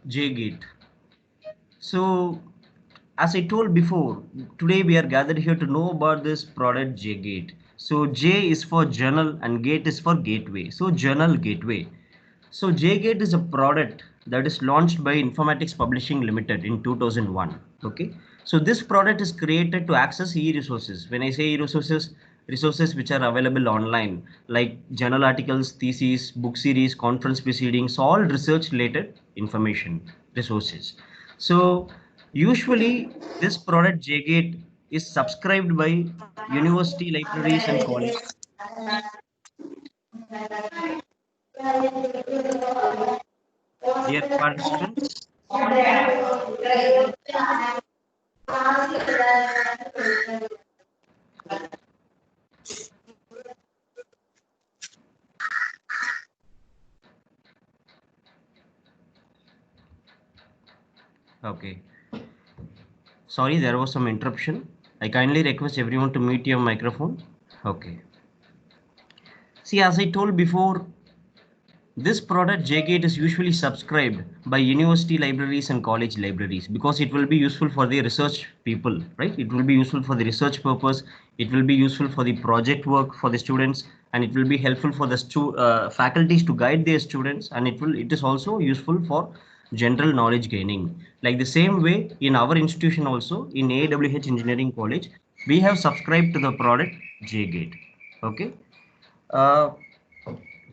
JGate. So, as I told before, today we are gathered here to know about this product JGate. So, J is for journal and gate is for gateway. So, journal gateway. So, JGate is a product that is launched by Informatics Publishing Limited in 2001. Okay. So, this product is created to access e-resources. When I say e-resources, resources which are available online, like journal articles, theses, book series, conference proceedings, all research related information resources. So, usually this product JGate is subscribed by university libraries and college. Dear participants, okay. Sorry, there was some interruption. I kindly request everyone to mute your microphone. Okay. See, as I told before, this product JGate is usually subscribed by university libraries and college libraries because it will be useful for the research people, right? It will be useful for the research purpose. It will be useful for the project work for the students, and it will be helpful for the faculties to guide their students, and it is also useful for general knowledge gaining. Like the same way in our institution also in AWH Engineering College, we have subscribed to the product JGate. Okay. Uh,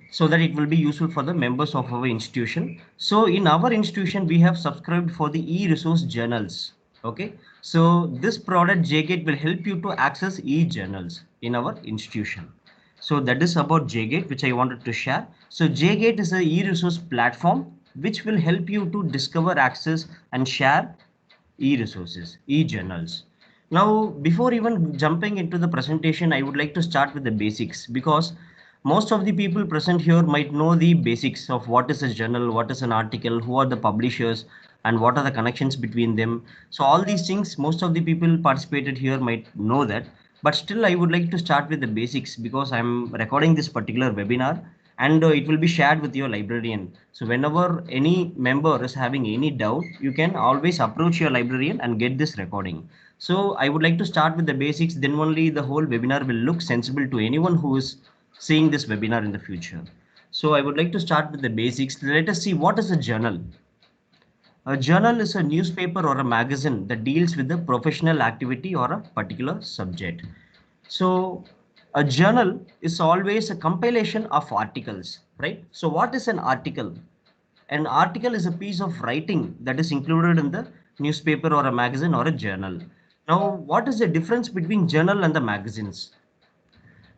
so that it will be useful for the members of our institution. So in our institution, we have subscribed for the e-resource journals. Okay. So this product JGate will help you to access e-journals in our institution. So that is about JGate, which I wanted to share. So JGate is a e-resource platform which will help you to discover, access, and share e-resources, e-journals. Now, before even jumping into the presentation, I would like to start with the basics because most of the people present here might know the basics of what is a journal, what is an article, who are the publishers, and what are the connections between them. So all these things, most of the people participated here might know that. But still, I would like to start with the basics because I'm recording this particular webinar and it will be shared with your librarian. So whenever any member is having any doubt, you can always approach your librarian and get this recording. So I would like to start with the basics, then only the whole webinar will look sensible to anyone who is seeing this webinar in the future. So I would like to start with the basics. Let us see what is a journal. A journal is a newspaper or a magazine that deals with a professional activity or a particular subject. So a journal is always a compilation of articles, right? So what is an article? An article is a piece of writing that is included in the newspaper or a magazine or a journal. Now, what is the difference between journal and the magazines?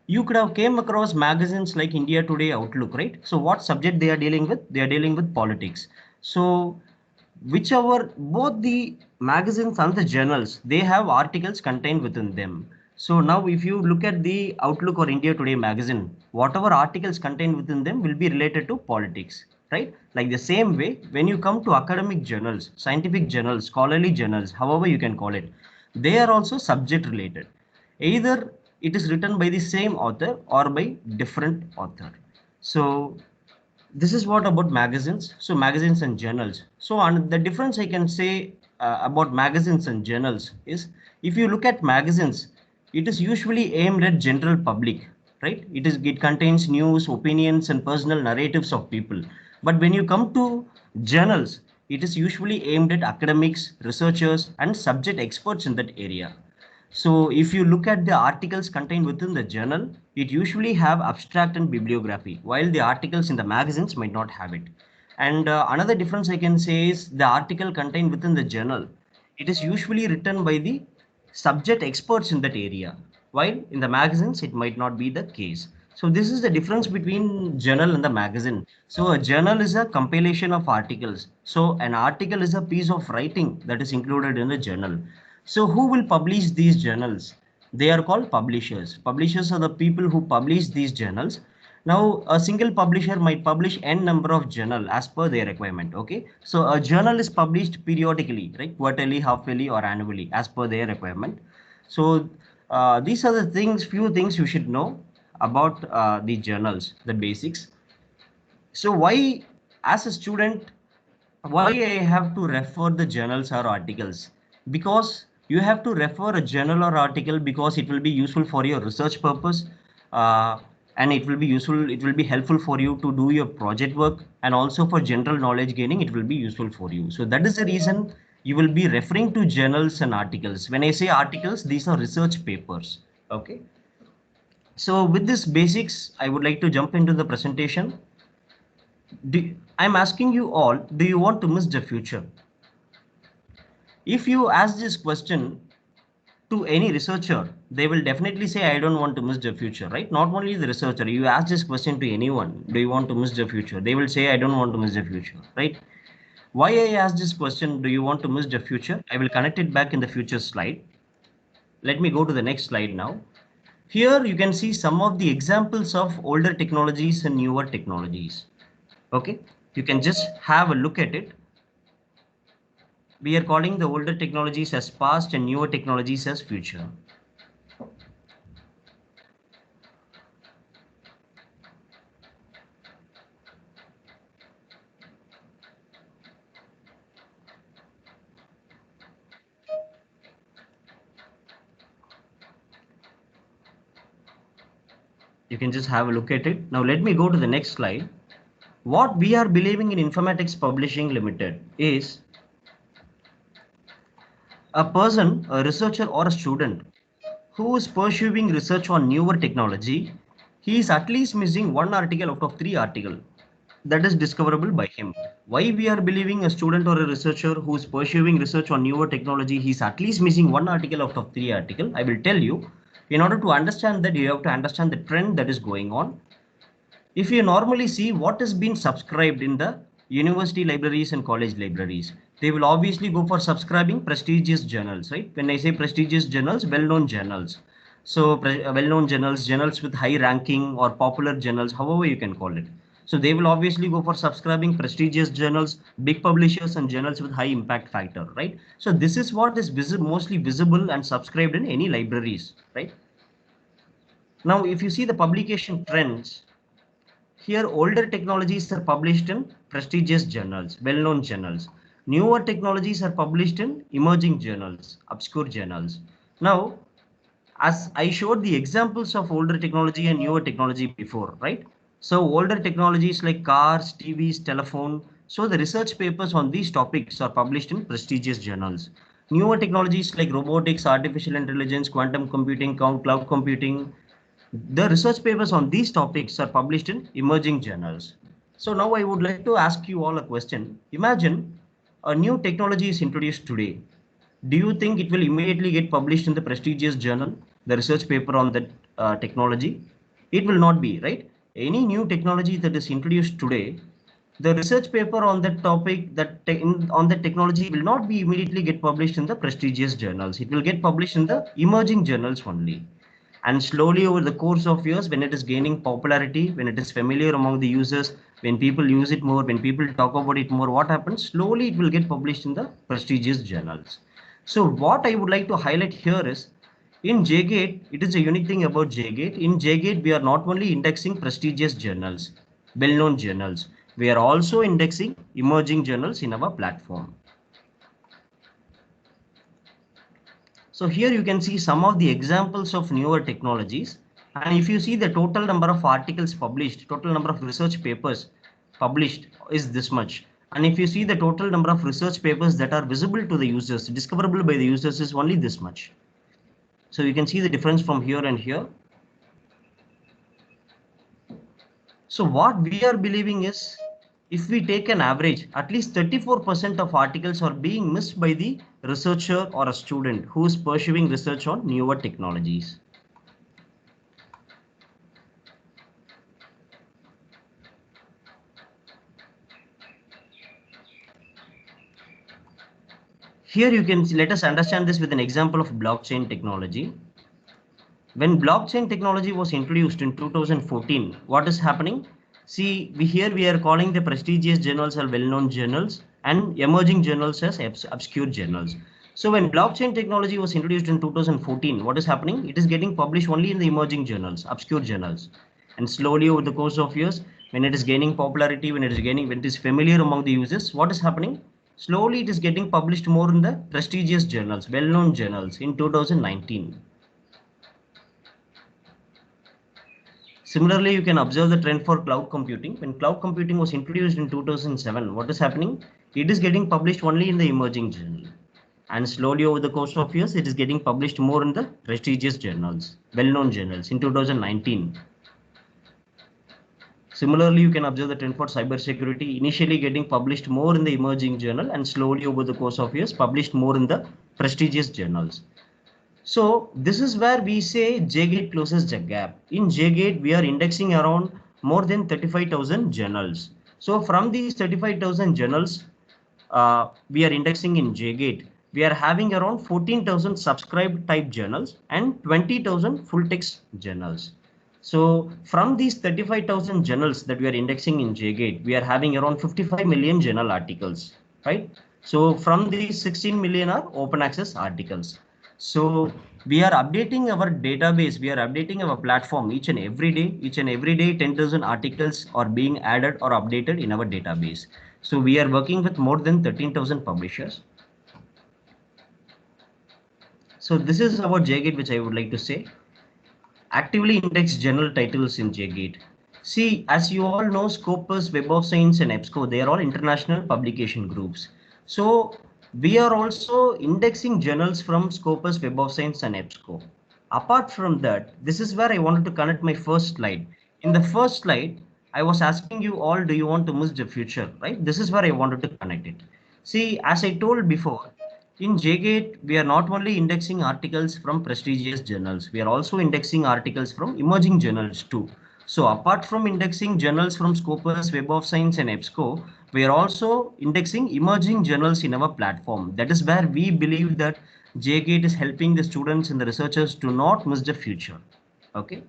You could have came across magazines like India Today, Outlook, right? So what subject they are dealing with? They are dealing with politics. So whichever both the magazines and the journals, they have articles contained within them. So now if you look at the Outlook or India Today magazine, whatever articles contained within them will be related to politics, right? Like the same way, when you come to academic journals, scientific journals, scholarly journals, however you can call it, they are also subject related. Either it is written by the same author or by different author. So this is what about magazines. So magazines and journals. So and the difference I can say about magazines and journals is, if you look at magazines, it is usually aimed at general public, right? It contains news, opinions, and personal narratives of people. But when you come to journals, it is usually aimed at academics, researchers, and subject experts in that area. So if you look at the articles contained within the journal, it usually have abstract and bibliography, while the articles in the magazines might not have it. And another difference I can say is the article contained within the journal. It is usually written by the subject experts in that area, while in the magazines it might not be the case. So this is the difference between journal and the magazine. So a journal is a compilation of articles. So an article is a piece of writing that is included in a journal. So who will publish these journals? They are called publishers. Publishers are the people who publish these journals. Now, a single publisher might publish n number of journal as per their requirement. Okay, so a journal is published periodically, right? Quarterly, half-yearly, or annually, as per their requirement. So these are the things, few things you should know about the journals, the basics. So why, as a student, Why I have to refer the journals or articles? Because you have to refer a journal or article because it will be useful for your research purpose, uh, and it will be helpful for you to do your project work, and also for general knowledge gaining it will be useful for you. So that is the reason you will be referring to journals and articles. When I say articles, these are research papers. Okay. So with this basics, I would like to jump into the presentation. I'm asking you all, do you want to miss the future? If you ask this question to any researcher, they will definitely say, I don't want to miss the future, right? Not only the researcher, you ask this question to anyone, do you want to miss the future? They will say, I don't want to miss the future, right? Why I ask this question, do you want to miss the future? I will connect it back in the future slide. Let me go to the next slide now. Here you can see some of the examples of older technologies and newer technologies. Okay, you can just have a look at it. We are calling the older technologies as past and newer technologies as future. You can just have a look at it. Now let me go to the next slide. What we are believing in Informatics Publishing Limited is a person, a researcher or a student who is pursuing research on newer technology. He is at least missing one article out of three articles that is discoverable by him. Why we are believing a student or a researcher who is pursuing research on newer technology, he is at least missing one article out of three articles? I will tell you. In order to understand that, you have to understand the trend that is going on. If you normally see what has been subscribed in the university libraries and college libraries, they will obviously go for subscribing prestigious journals, right? When I say prestigious journals, well-known journals. So well-known journals, journals with high ranking or popular journals, however you can call it. So they will obviously go for subscribing prestigious journals, big publishers and journals with high impact factor, right? So this is what is mostly visible and subscribed in any libraries, right? Now, if you see the publication trends, here, older technologies are published in prestigious journals, well-known journals. Newer technologies are published in emerging journals, obscure journals. Now, as I showed the examples of older technology and newer technology before, right? So older technologies like cars, TVs, telephone. So the research papers on these topics are published in prestigious journals. Newer technologies like robotics, artificial intelligence, quantum computing, cloud computing, the research papers on these topics are published in emerging journals. So now I would like to ask you all a question. Imagine a new technology is introduced today. Do you think it will immediately get published in the prestigious journal, the research paper on that technology? It will not be, right? Any new technology that is introduced today, the research paper on that topic, on that technology will not be immediately get published in the prestigious journals. It will get published in the emerging journals only. And slowly over the course of years, when it is gaining popularity, when it is familiar among the users, when people use it more, when people talk about it more, what happens? Slowly it will get published in the prestigious journals. So what I would like to highlight here is, in JGate, it is a unique thing about JGate. In JGate, we are not only indexing prestigious journals, well-known journals, we are also indexing emerging journals in our platform. So here you can see some of the examples of newer technologies. And if you see the total number of articles published, total number of research papers published is this much. And if you see the total number of research papers that are visible to the users, discoverable by the users, is only this much. So you can see the difference from here and here. So what we are believing is, if we take an average, at least 34% of articles are being missed by the researcher or a student who is pursuing research on newer technologies. Here you can see, let us understand this with an example of blockchain technology. When blockchain technology was introduced in 2014, what is happening? See, here we are calling the prestigious journals as well-known journals and emerging journals as obscure journals. So when blockchain technology was introduced in 2014, what is happening? It is getting published only in the emerging journals, obscure journals. And slowly over the course of years, when it is gaining popularity, when it is familiar among the users, what is happening? Slowly it is getting published more in the prestigious journals, well-known journals in 2019. Similarly, you can observe the trend for cloud computing. When cloud computing was introduced in 2007, what is happening? It is getting published only in the emerging journal. And slowly over the course of years, it is getting published more in the prestigious journals, well-known journals in 2019. Similarly, you can observe the trend for cybersecurity, initially getting published more in the emerging journal and slowly over the course of years published more in the prestigious journals. So this is where we say JGate closes the gap. In JGate, we are indexing around more than 35,000 journals. So from these 35,000 journals, we are indexing in JGate. We are having around 14,000 subscribed type journals and 20,000 full text journals. So from these 35,000 journals that we are indexing in JGate, we are having around 55 million journal articles, right? So from these 16 million are open access articles. So we are updating our database, we are updating our platform each and every day 10,000 articles are being added or updated in our database. So we are working with more than 13,000 publishers. So this is about JGate, which I would like to say. Actively index journal titles in JGate. See, as you all know, Scopus, Web of Science and EBSCO, they are all international publication groups. So we are also indexing journals from Scopus, Web of Science and EBSCO. Apart from that, this is where I wanted to connect my first slide. In the first slide, I was asking you all, do you want to miss the future, right? This is where I wanted to connect it. See, as I told before, in JGate, we are not only indexing articles from prestigious journals, we are also indexing articles from emerging journals too. So apart from indexing journals from Scopus, Web of Science and EBSCO, we are also indexing emerging journals in our platform. That is where we believe that JGate is helping the students and the researchers to not miss the future. Okay.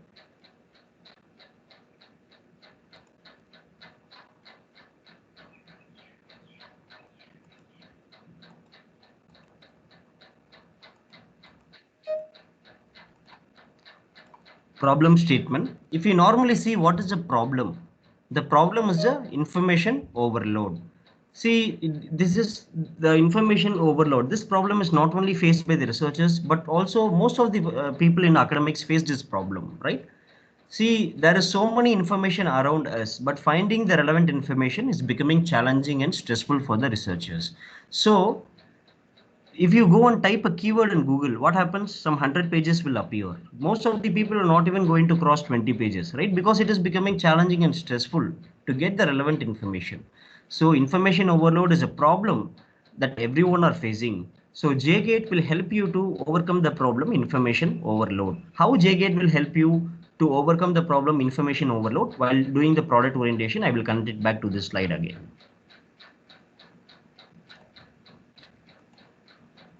Problem statement. If you normally see what is the problem is the information overload. See, this is the information overload. This problem is not only faced by the researchers, but also most of the people in academics face this problem, right? See, there is so many information around us, but finding the relevant information is becoming challenging and stressful for the researchers. So if you go and type a keyword in Google, what happens? Some 100 pages will appear. Most of the people are not even going to cross 20 pages, right? Because it is becoming challenging and stressful to get the relevant information. So information overload is a problem that everyone are facing. So JGate will help you to overcome the problem information overload. How JGate will help you to overcome the problem information overload while doing the product orientation? I will connect it back to this slide again.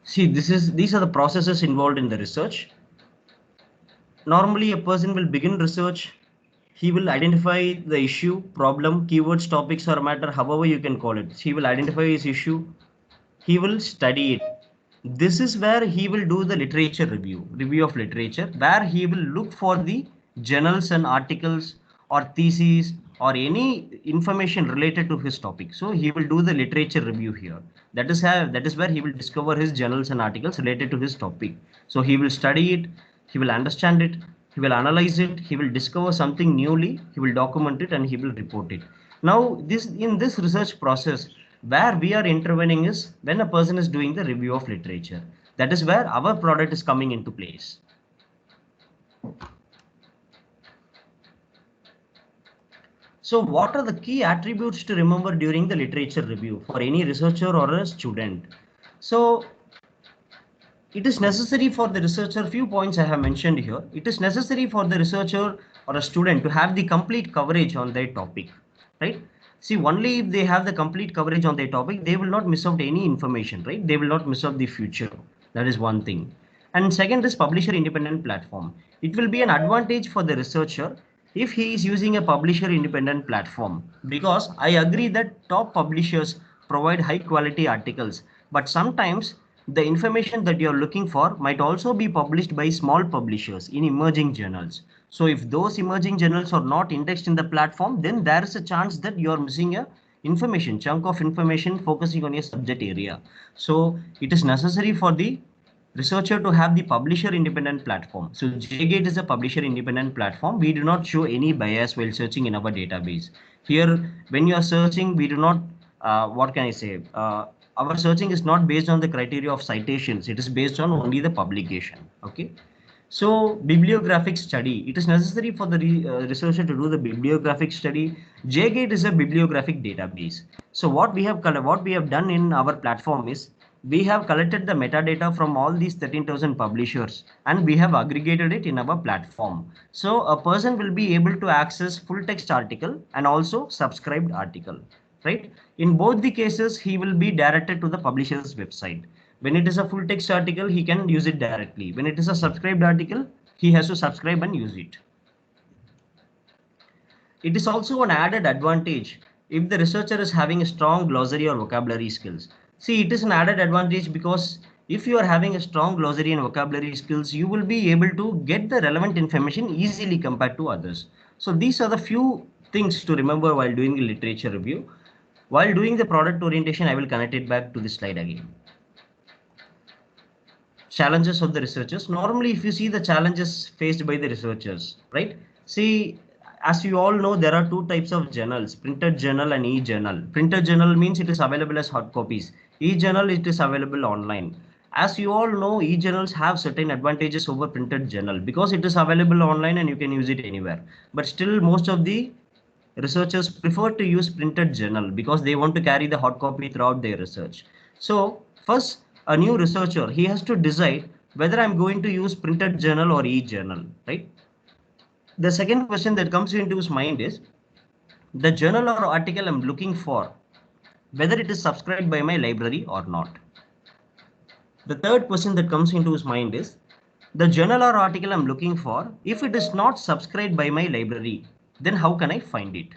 See, these are the processes involved in the research. Normally, a person will begin research. He will identify the issue, problem, keywords, topics, or matter, however you can call it. He will identify his issue. He will study it. This is where he will do the literature review of literature, where he will look for the journals and articles or theses or any information related to his topic. So he will do the literature review here. That is where he will discover his journals and articles related to his topic. So he will study it, he will understand it, he will analyze it, he will discover something newly, he will document it and he will report it. Now, in this research process, where we are intervening is when a person is doing the review of literature. That is where our product is coming into place. So what are the key attributes to remember during the literature review for any researcher or a student? So it is necessary for the researcher, few points I have mentioned here. It is necessary for the researcher or a student to have the complete coverage on their topic, right? See, only if they have the complete coverage on their topic, they will not miss out any information, right? They will not miss out the future. That is one thing. And second is publisher independent platform. It will be an advantage for the researcher if he is using a publisher independent platform, because I agree that top publishers provide high quality articles, but sometimes the information that you're looking for might also be published by small publishers in emerging journals. So if those emerging journals are not indexed in the platform, then there is a chance that you are missing a chunk of information focusing on your subject area. So it is necessary for the researcher to have the publisher independent platform. So JGate is a publisher independent platform. We do not show any bias while searching in our database. Here, when you are searching, we do not, what can I say? Our searching is not based on the criteria of citations. It is based on only the publication. Okay. So bibliographic study, it is necessary for the researcher to do the bibliographic study. JGate is a bibliographic database. So what we have done in our platform is we have collected the metadata from all these 13,000 publishers and we have aggregated it in our platform. So a person will be able to access full text article and also subscribed article, right? In both the cases, he will be directed to the publisher's website. When it is a full text article, he can use it directly. When it is a subscribed article, he has to subscribe and use it. It is also an added advantage if the researcher is having a strong glossary or vocabulary skills. See, it is an added advantage because if you are having a strong glossary and vocabulary skills, you will be able to get the relevant information easily compared to others. So these are the few things to remember while doing the literature review. While doing the product orientation, I will connect it back to this slide again. Challenges of the researchers. Normally, if you see the challenges faced by the researchers, right? See, as you all know, there are two types of journals, printed journal and e-journal. Printed journal means it is available as hard copies. E-journal, it is available online. As you all know, e-journals have certain advantages over printed journal because it is available online and you can use it anywhere. But still, most of the researchers prefer to use printed journal because they want to carry the hard copy throughout their research. So first, a new researcher, he has to decide whether I'm going to use printed journal or e-journal, right? The second question that comes into his mind is the journal or article I'm looking for, whether it is subscribed by my library or not. The third question that comes into his mind is the journal or article I'm looking for, if it is not subscribed by my library, then how can I find it?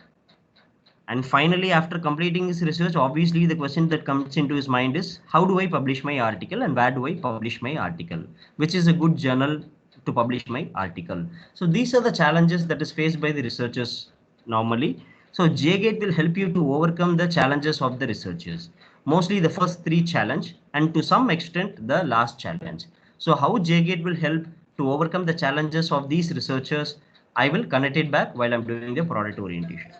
And finally, after completing his research, obviously the question that comes into his mind is how do I publish my article and where do I publish my article? Which is a good journal to publish my article? So these are the challenges that is faced by the researchers normally. So JGate will help you to overcome the challenges of the researchers. Mostly the first three challenge and to some extent the last challenge. So how JGate will help to overcome the challenges of these researchers, I will connect it back while I'm doing the product orientation.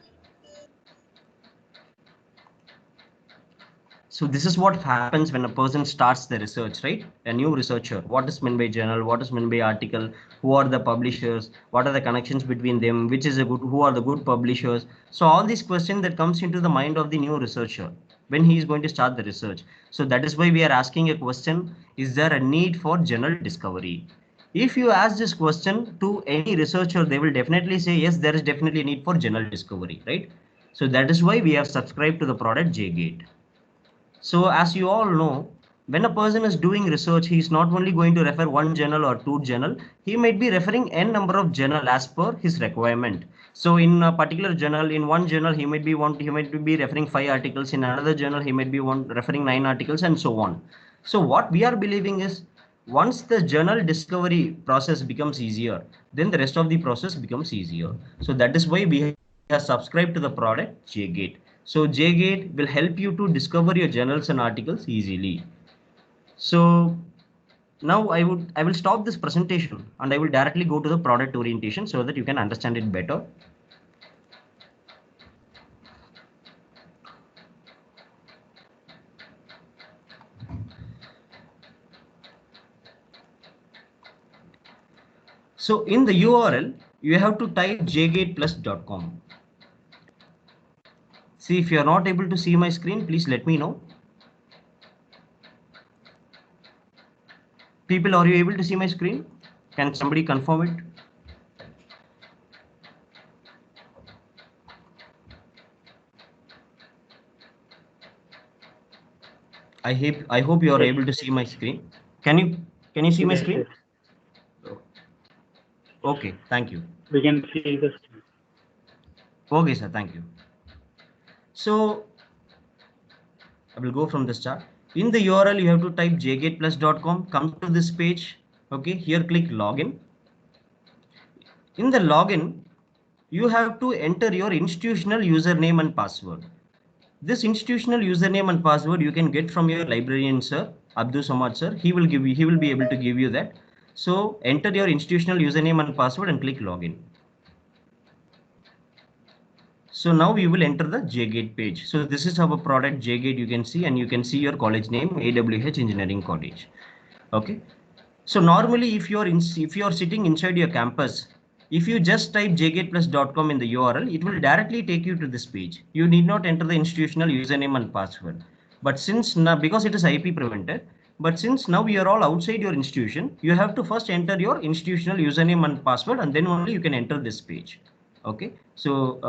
So this is what happens when a person starts the research, right? A new researcher. What is meant by journal? What is meant by article? Who are the publishers? What are the connections between them? Which is a good? Who are the good publishers? So all these questions that comes into the mind of the new researcher when he is going to start the research. So that is why we are asking a question: is there a need for journal discovery? If you ask this question to any researcher, they will definitely say yes. There is definitely a need for journal discovery, right? So that is why we have subscribed to the product JGate. So as you all know, when a person is doing research, he is not only going to refer one journal or two journal, he might be referring n number of journal as per his requirement. So in a particular journal, in one journal, he might be referring 5 articles. In another journal, he might be referring 9 articles and so on. So what we are believing is once the journal discovery process becomes easier, then the rest of the process becomes easier. So that is why we have subscribed to the product JGate. So JGate will help you to discover your journals and articles easily. So now I will stop this presentation and I will directly go to the product orientation so that you can understand it better. So in the URL, you have to type jgateplus.com. See, if you are not able to see my screen, please let me know. People, are you able to see my screen? Can somebody confirm it? I hope you are able to see my screen. Can you see my screen? Okay, thank you. We can see the screen. Okay, sir, thank you. So I will go from the start. In the URL, you have to type jgateplus.com. Come to this page. Okay, here click login. In the login, you have to enter your institutional username and password. This institutional username and password you can get from your librarian sir, Abdul Samad sir. He will be able to give you that. So enter your institutional username and password and click login. So now we will enter the JGate page. So this is our product JGate, you can see, and you can see your college name, AWH Engineering College. Okay. So normally if you're sitting inside your campus, if you just type jgateplus.com in the URL, it will directly take you to this page. You need not enter the institutional username and password. But since now, because it is IP prevented, but since now we are all outside your institution, you have to first enter your institutional username and password, and then only you can enter this page. Okay, so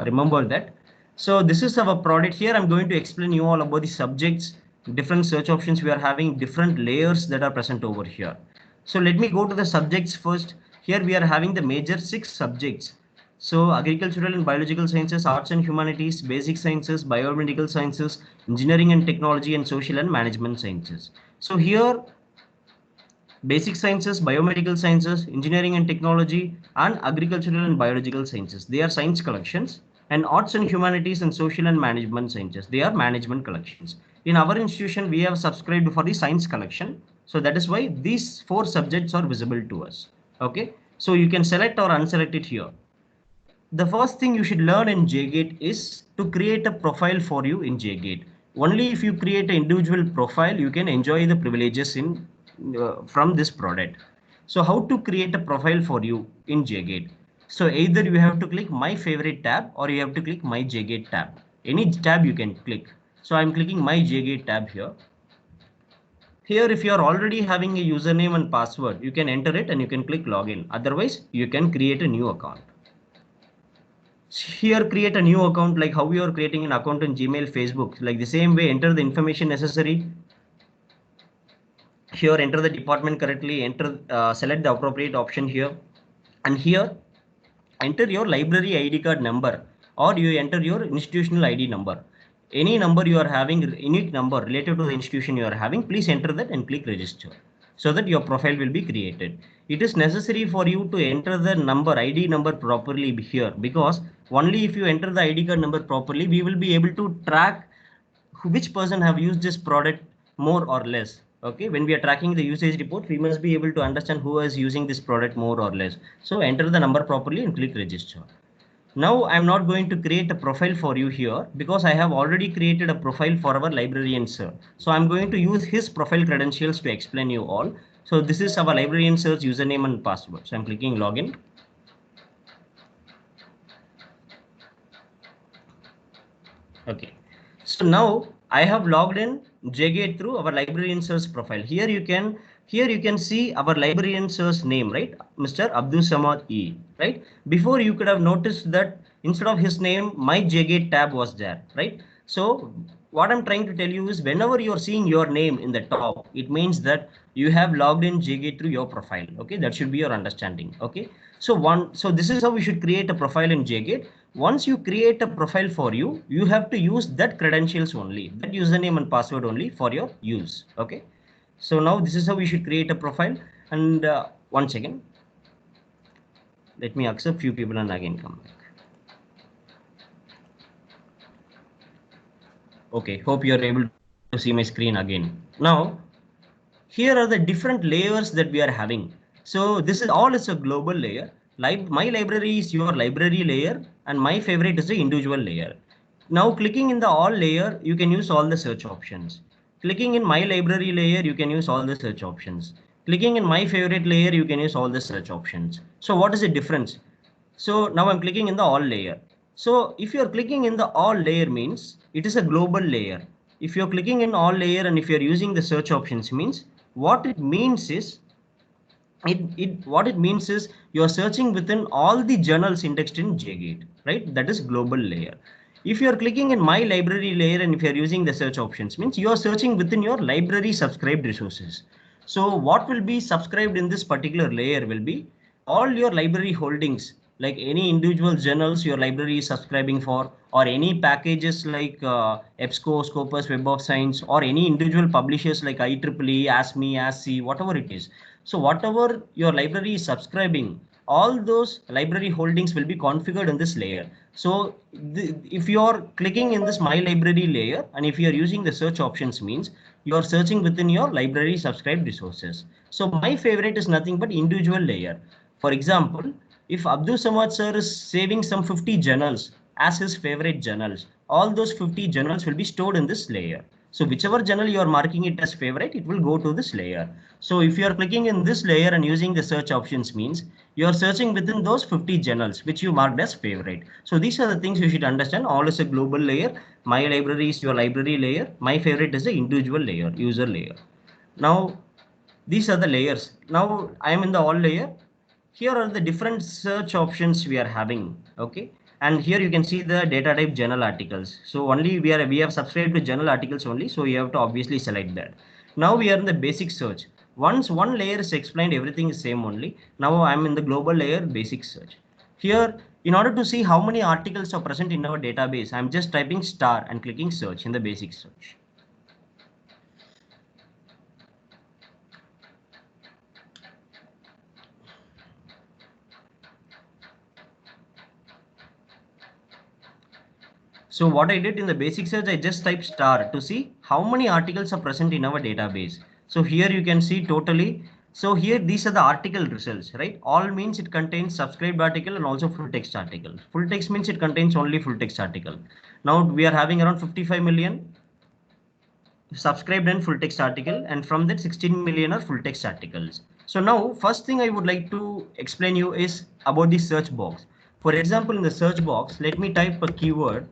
remember that. So this is our product. Here I'm going to explain you all about the subjects, different search options we are having, different layers that are present over here. So let me go to the subjects first. Here we are having the major 6 subjects. So agricultural and biological sciences, arts and humanities, basic sciences, biomedical sciences, engineering and technology, and social and management sciences. So here basic sciences, biomedical sciences, engineering and technology, and agricultural and biological sciences. They are science collections. And arts and humanities and social and management sciences. They are management collections. In our institution, we have subscribed for the science collection. So that is why these 4 subjects are visible to us. Okay. So you can select or unselect it here. The first thing you should learn in JGate is to create a profile for you in JGate. Only if you create an individual profile, you can enjoy the privileges in from this product. So how to create a profile for you in JGate? So either you have to click my favorite tab or you have to click my JGate tab. Any tab you can click. So I'm clicking my JGate tab here. Here, if you are already having a username and password, you can enter it and you can click login. Otherwise, you can create a new account. Here create a new account, like how you are creating an account in Gmail, Facebook, like the same way. Enter the information necessary. Here enter the department correctly, enter select the appropriate option here, and here enter your library ID card number, or you enter your institutional ID number. Any number you are having, unique number related to the institution you are having, please enter that and click register, so that your profile will be created. It is necessary for you to enter the number, ID number properly here, because only if you enter the ID card number properly, we will be able to track which person have used this product more or less. Okay, when we are tracking the usage report, we must be able to understand who is using this product more or less. So enter the number properly and click register. Now I'm not going to create a profile for you here because I have already created a profile for our librarian sir. So I'm going to use his profile credentials to explain you all. So this is our librarian sir's username and password. So I'm clicking login. Okay. So now I have logged in JGate through our librarian sir's profile. Here you can see our librarian sir's name, right? Mr. Abdul Samad E, right? Before you could have noticed that instead of his name, my JGate tab was there, right? So what I'm trying to tell you is whenever you're seeing your name in the top, it means that you have logged in JGate through your profile. Okay, that should be your understanding. Okay, so this is how we should create a profile in JGate. Once you create a profile for you, you have to use that credentials only, that username and password only for your use. Okay, so now this is how we should create a profile. And one second, let me accept few people and again come back. Okay, hope you are able to see my screen again. Now here are the different layers that we are having. So this is all is a global layer. My library is your library layer, and my favorite is the individual layer. Now clicking in the all layer, you can use all the search options. Clicking in my library layer, you can use all the search options. Clicking in my favorite layer, you can use all the search options. So what is the difference? So now I'm clicking in the all layer. So if you're clicking in the all layer means it is a global layer. If you're clicking in all layer and if you're using the search options means what it means is what it means is you're searching within all the journals indexed in JGate, right? That is global layer. If you're clicking in my library layer and if you're using the search options means you're searching within your library subscribed resources. So what will be subscribed in this particular layer will be all your library holdings, like any individual journals your library is subscribing for, or any packages like EBSCO, Scopus, Web of Science, or any individual publishers like IEEE, ASME, ASCII, whatever it is. So whatever your library is subscribing, all those library holdings will be configured in this layer. So if you're clicking in this my library layer, and if you're using the search options, means you're searching within your library subscribed resources. So my favorite is nothing but individual layer. For example, if Abdul Samad sir is saving some 50 journals as his favorite journals, all those 50 journals will be stored in this layer. So whichever journal you are marking it as favorite, it will go to this layer. So if you are clicking in this layer and using the search options, means you are searching within those 50 journals which you marked as favorite. So these are the things you should understand. All is a global layer. My library is your library layer. My favorite is the individual layer, user layer. Now these are the layers. Now I am in the all layer. Here are the different search options we are having. Okay. And here you can see the data type journal articles. So only we have subscribed to journal articles only. So you have to obviously select that. Now we are in the basic search. Once one layer is explained, everything is same only. Now I'm in the global layer basic search. Here, in order to see how many articles are present in our database, I'm just typing star and clicking search in the basic search. So what I did in the basic search, I just typed star to see how many articles are present in our database. So here you can see totally. So here these are the article results, right? All means it contains subscribed article and also full text article. Full text means it contains only full text article. Now we are having around 55 million subscribed and full text article, and from that 16 million are full text articles. So now first thing I would like to explain you is about the search box. For example, in the search box, let me type a keyword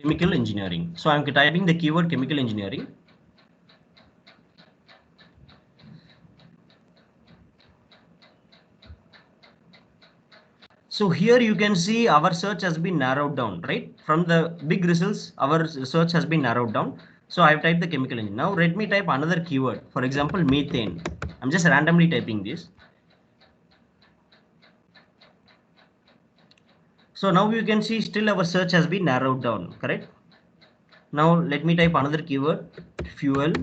chemical engineering. So I'm typing the keyword chemical engineering. So here you can see our search has been narrowed down, right? From the big results, our search has been narrowed down. So I've typed the chemical engineering. Now let me type another keyword. For example, methane. I'm just randomly typing this. So now you can see still our search has been narrowed down, correct? Now let me type another keyword, fuel.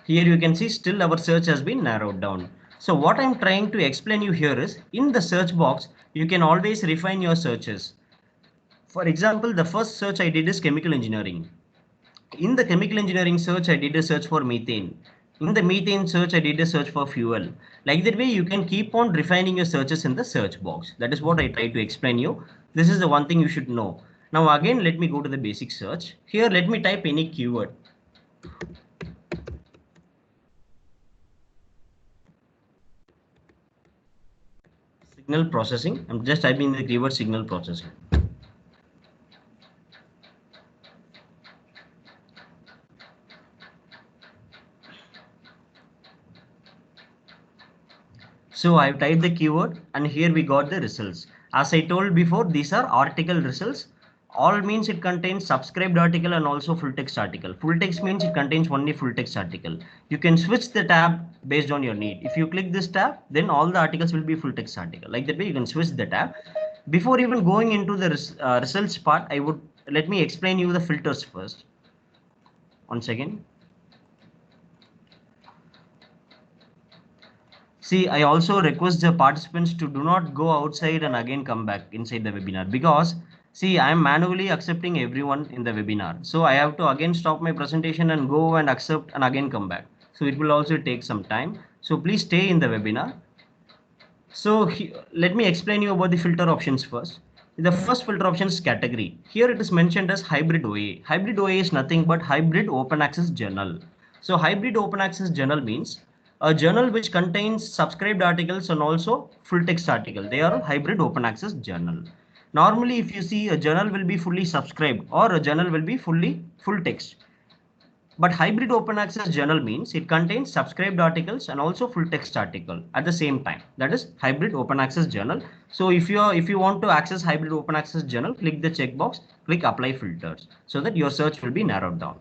Here you can see still our search has been narrowed down. So what I'm trying to explain you here is, in the search box, you can always refine your searches. For example, the first search I did is chemical engineering. In the chemical engineering search, I did a search for methane. In the methane search, I did a search for fuel. Like that way, you can keep on refining your searches in the search box. That is what I try to explain you. This is the one thing you should know. Now again, let me go to the basic search. Here, let me type any keyword. Signal processing. I'm just typing the keyword signal processing. So I've typed the keyword and here we got the results. As I told before, these are article results. All means it contains subscribed article and also full text article. Full text means it contains only full text article. You can switch the tab based on your need. If you click this tab, then all the articles will be full text article. Like that way you can switch the tab. Before even going into the results part, let me explain you the filters first. Once again. See, I also request the participants to do not go outside and again come back inside the webinar, because see, I am manually accepting everyone in the webinar. So I have to again stop my presentation and go and accept and again come back. So it will also take some time. So please stay in the webinar. So let me explain you about the filter options first. The first filter option is category. Here it is mentioned as hybrid OA. Hybrid OA is nothing but hybrid open access journal. So hybrid open access journal means a journal which contains subscribed articles and also full text article. They are hybrid open access journal. Normally, if you see, a journal will be fully subscribed or a journal will be fully full text. But hybrid open access journal means it contains subscribed articles and also full text article at the same time. That is hybrid open access journal. So if you want to access hybrid open access journal, click the checkbox, click apply filters so that your search will be narrowed down.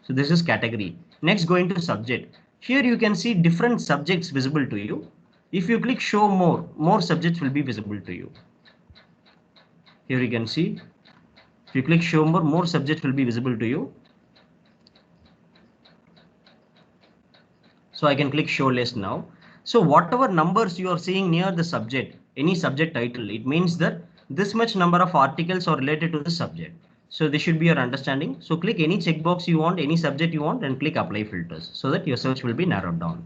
So this is category. Next, going to subject. Here you can see different subjects visible to you. If you click show more subjects will be visible to you. Here you can see, if you click show more subjects will be visible to you. So I can click show list now. So whatever numbers you are seeing near the subject, any subject title, it means that this much number of articles are related to the subject. So this should be your understanding. So click any checkbox you want, any subject you want, and click apply filters so that your search will be narrowed down.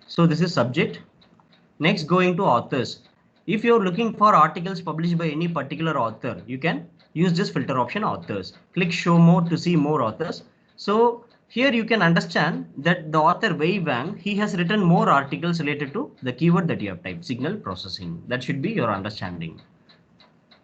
So this is subject. Next, going to authors. If you're looking for articles published by any particular author, you can use this filter option authors. Click show more to see more authors. So here you can understand that the author Wei Wang, he has written more articles related to the keyword that you have typed, signal processing. That should be your understanding.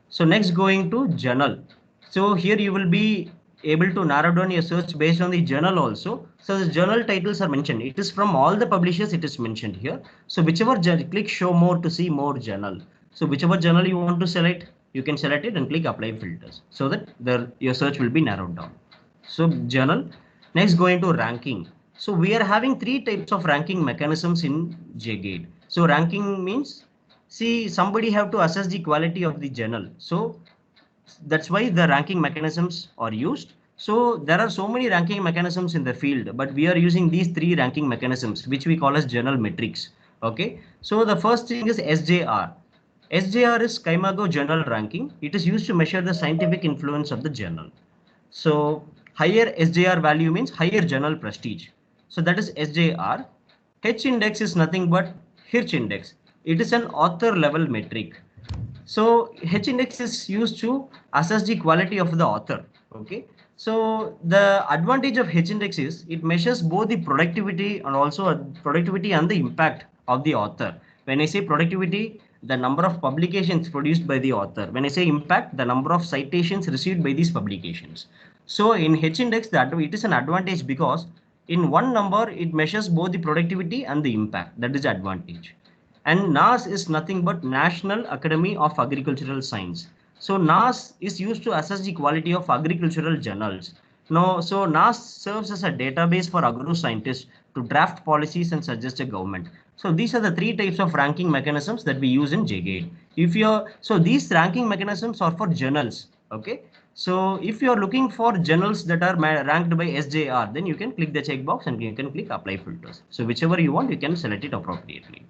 So next, going to journal. So here you will be able to narrow down your search based on the journal also. So the journal titles are mentioned. It is from all the publishers, it is mentioned here. So whichever click show more to see more journal. So whichever journal you want to select, you can select it and click apply filters so that your search will be narrowed down. So journal. Next, going to ranking. So we are having three types of ranking mechanisms in JGate. So ranking means, see, somebody have to assess the quality of the journal. So that's why the ranking mechanisms are used. So there are so many ranking mechanisms in the field, but we are using these three ranking mechanisms, which we call as journal metrics. Okay. So the first thing is SJR. SJR is Kaimago Journal Ranking. It is used to measure the scientific influence of the journal. So higher SJR value means higher journal prestige. So that is SJR. H index is nothing but Hirsch index. It is an author level metric. So H index is used to assess the quality of the author. Okay. So the advantage of H index is it measures both the productivity and also productivity and the impact of the author. When I say productivity, the number of publications produced by the author. When I say impact, the number of citations received by these publications. So in H index, it is an advantage because in one number, it measures both the productivity and the impact. That is the advantage. And NAS is nothing but National Academy of Agricultural Science. So NAS is used to assess the quality of agricultural journals. No, so NAS serves as a database for agro scientists to draft policies and suggest a government. So these are the three types of ranking mechanisms that we use in JGate. So these ranking mechanisms are for journals. Okay. So if you are looking for journals that are ranked by SJR, then you can click the checkbox and you can click apply filters. So whichever you want, you can select it appropriately.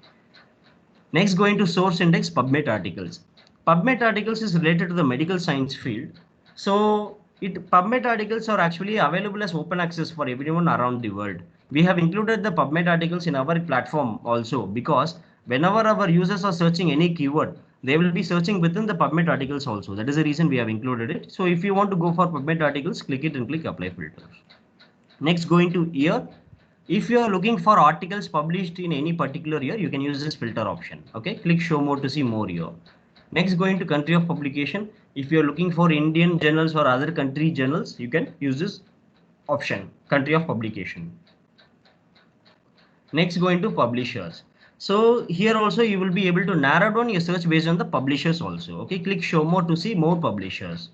Next, going to source index PubMed articles. PubMed articles is related to the medical science field. So PubMed articles are actually available as open access for everyone around the world. We have included the PubMed articles in our platform also because whenever our users are searching any keyword, they will be searching within the PubMed articles also. That is the reason we have included it. So if you want to go for PubMed articles, click it and click apply filters. Next, going to year. If you are looking for articles published in any particular year, you can use this filter option. Okay, click show more to see more year. Next, going to country of publication. If you are looking for Indian journals or other country journals, you can use this option, country of publication. Next, going to publishers. So here also you will be able to narrow down your search based on the publishers also. Okay, click show more to see more publishers.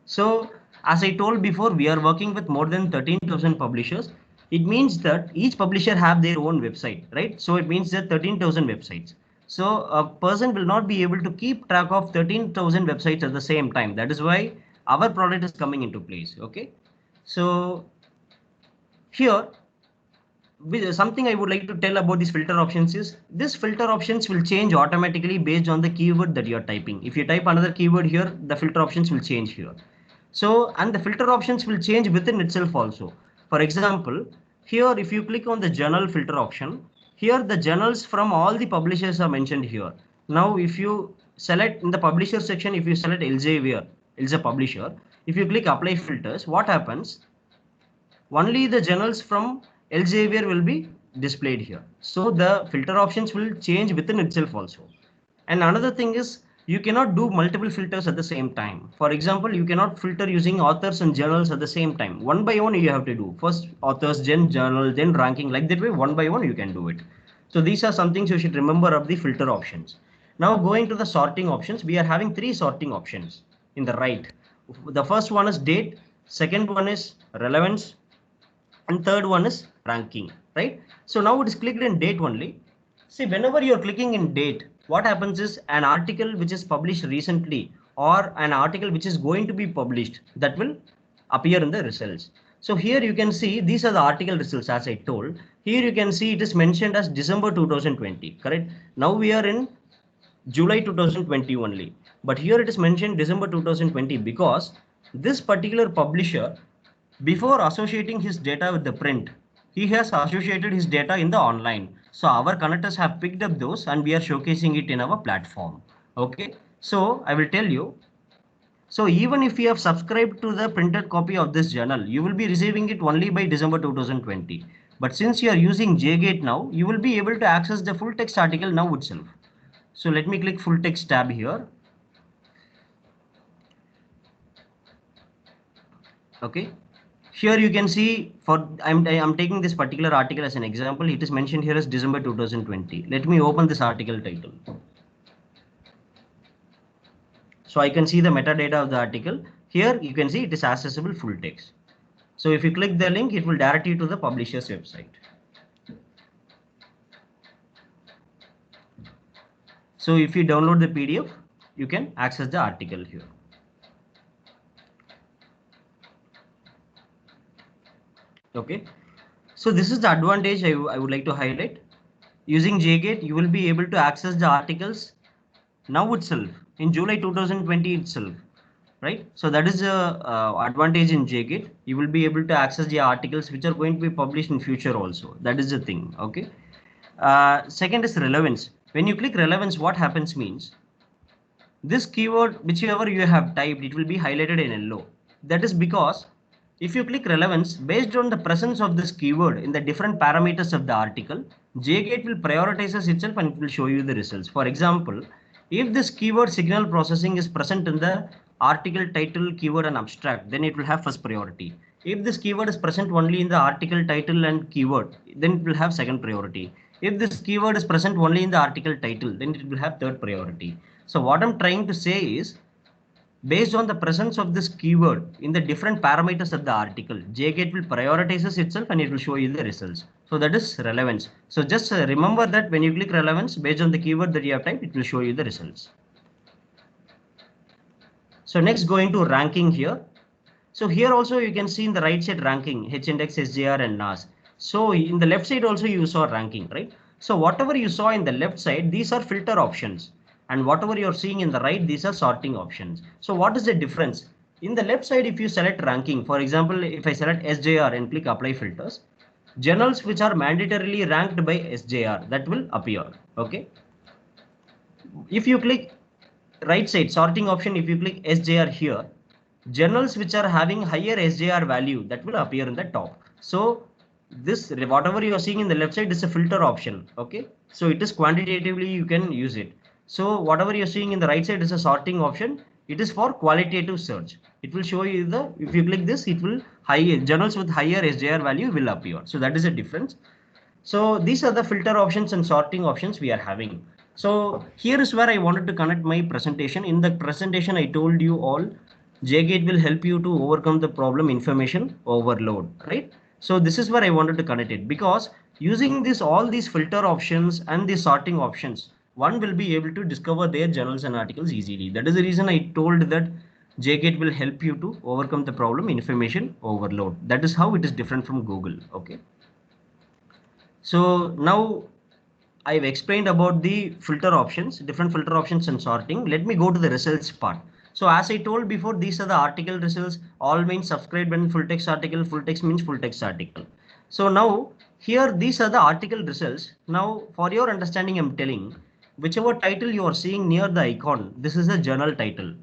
So as I told before, we are working with more than 13,000 publishers. It means that each publisher have their own website, right? So it means that 13,000 websites. So a person will not be able to keep track of 13,000 websites at the same time. That is why our product is coming into place. Okay. So here, something I would like to tell about these filter options is this filter options will change automatically based on the keyword that you're typing. If you type another keyword here, the filter options will change here. So, and the filter options will change within itself also. For example, here, if you click on the journal filter option, here the journals from all the publishers are mentioned here. Now, if you select in the publisher section, if you select Elsevier, Elsevier publisher, if you click apply filters, what happens? Only the journals from Elsevier will be displayed here. So the filter options will change within itself also. And another thing is you cannot do multiple filters at the same time. For example, you cannot filter using authors and journals at the same time. One by one you have to do. First authors, then journal, then ranking. Like that way, one by one you can do it. So these are some things you should remember of the filter options. Now going to the sorting options, we are having three sorting options in the right. The first one is date, second one is relevance, and third one is ranking, right? So now it is clicked in date only. See, whenever you're clicking in date, what happens is an article which is published recently or an article which is going to be published, that will appear in the results. So here you can see these are the article results as I told. here you can see it is mentioned as December 2020, correct? Now we are in July 2020 only, but here it is mentioned December 2020 because this particular publisher, before associating his data with the print, he has associated his data in the online. So our connectors have picked up those and we are showcasing it in our platform. Okay, so I will tell you. So even if you have subscribed to the printed copy of this journal, you will be receiving it only by December 2020. But since you are using JGate now, you will be able to access the full text article now itself. So let me click full text tab here. Okay. Here you can see I'm taking this particular article as an example. It is mentioned here as December 2020. Let me open this article title. So I can see the metadata of the article. Here you can see it is accessible full text. So if you click the link, it will direct you to the publisher's website. So if you download the PDF, you can access the article here. Okay. So this is the advantage I would like to highlight. Using JGate, you will be able to access the articles now itself in July 2020 itself, right? So that is the advantage in JGate. You will be able to access the articles which are going to be published in future also. That is the thing. Okay. Second is relevance. When you click relevance, what happens means this keyword, whichever you have typed, it will be highlighted in yellow. That is because if you click relevance, based on the presence of this keyword in the different parameters of the article, JGate will prioritize itself and it will show you the results. For example, if this keyword signal processing is present in the article title, keyword and abstract, then it will have first priority. If this keyword is present only in the article title and keyword, then it will have second priority. If this keyword is present only in the article title, then it will have third priority. So what I'm trying to say is, based on the presence of this keyword in the different parameters of the article, JGate will prioritize itself and it will show you the results. So that is relevance. So just remember that when you click relevance, based on the keyword that you have typed, it will show you the results. So next, going to ranking here. So here also you can see in the right side ranking, H-index, SJR and NAS. So in the left side also you saw ranking, right? So whatever you saw in the left side, these are filter options. And whatever you're seeing in the right, these are sorting options. So what is the difference? In the left side, if you select ranking, for example, if I select SJR and click apply filters, journals which are mandatorily ranked by SJR, that will appear. Okay. If you click right side sorting option, if you click SJR here, journals which are having higher SJR value, that will appear in the top. So this, whatever you are seeing in the left side, is a filter option. Okay. So it is quantitatively you can use it. So whatever you're seeing in the right side is a sorting option. It is for qualitative search. It will show you the, if you click this, it will journals with higher SJR value will appear. So that is a difference. So these are the filter options and sorting options we are having. So here is where I wanted to connect my presentation. In the presentation, I told you all JGate will help you to overcome the problem information overload, right? So this is where I wanted to connect it, because using this, all these filter options and the sorting options, one will be able to discover their journals and articles easily. That is the reason I told that JGate will help you to overcome the problem information overload. That is how it is different from Google. Okay. So now I've explained about the filter options, different filter options and sorting. Let me go to the results part. So as I told before, these are the article results. All means subscribed when full text article, full text means full text article. So now here, these are the article results. Now for your understanding, I'm telling, whichever title you are seeing near the icon, this is the journal title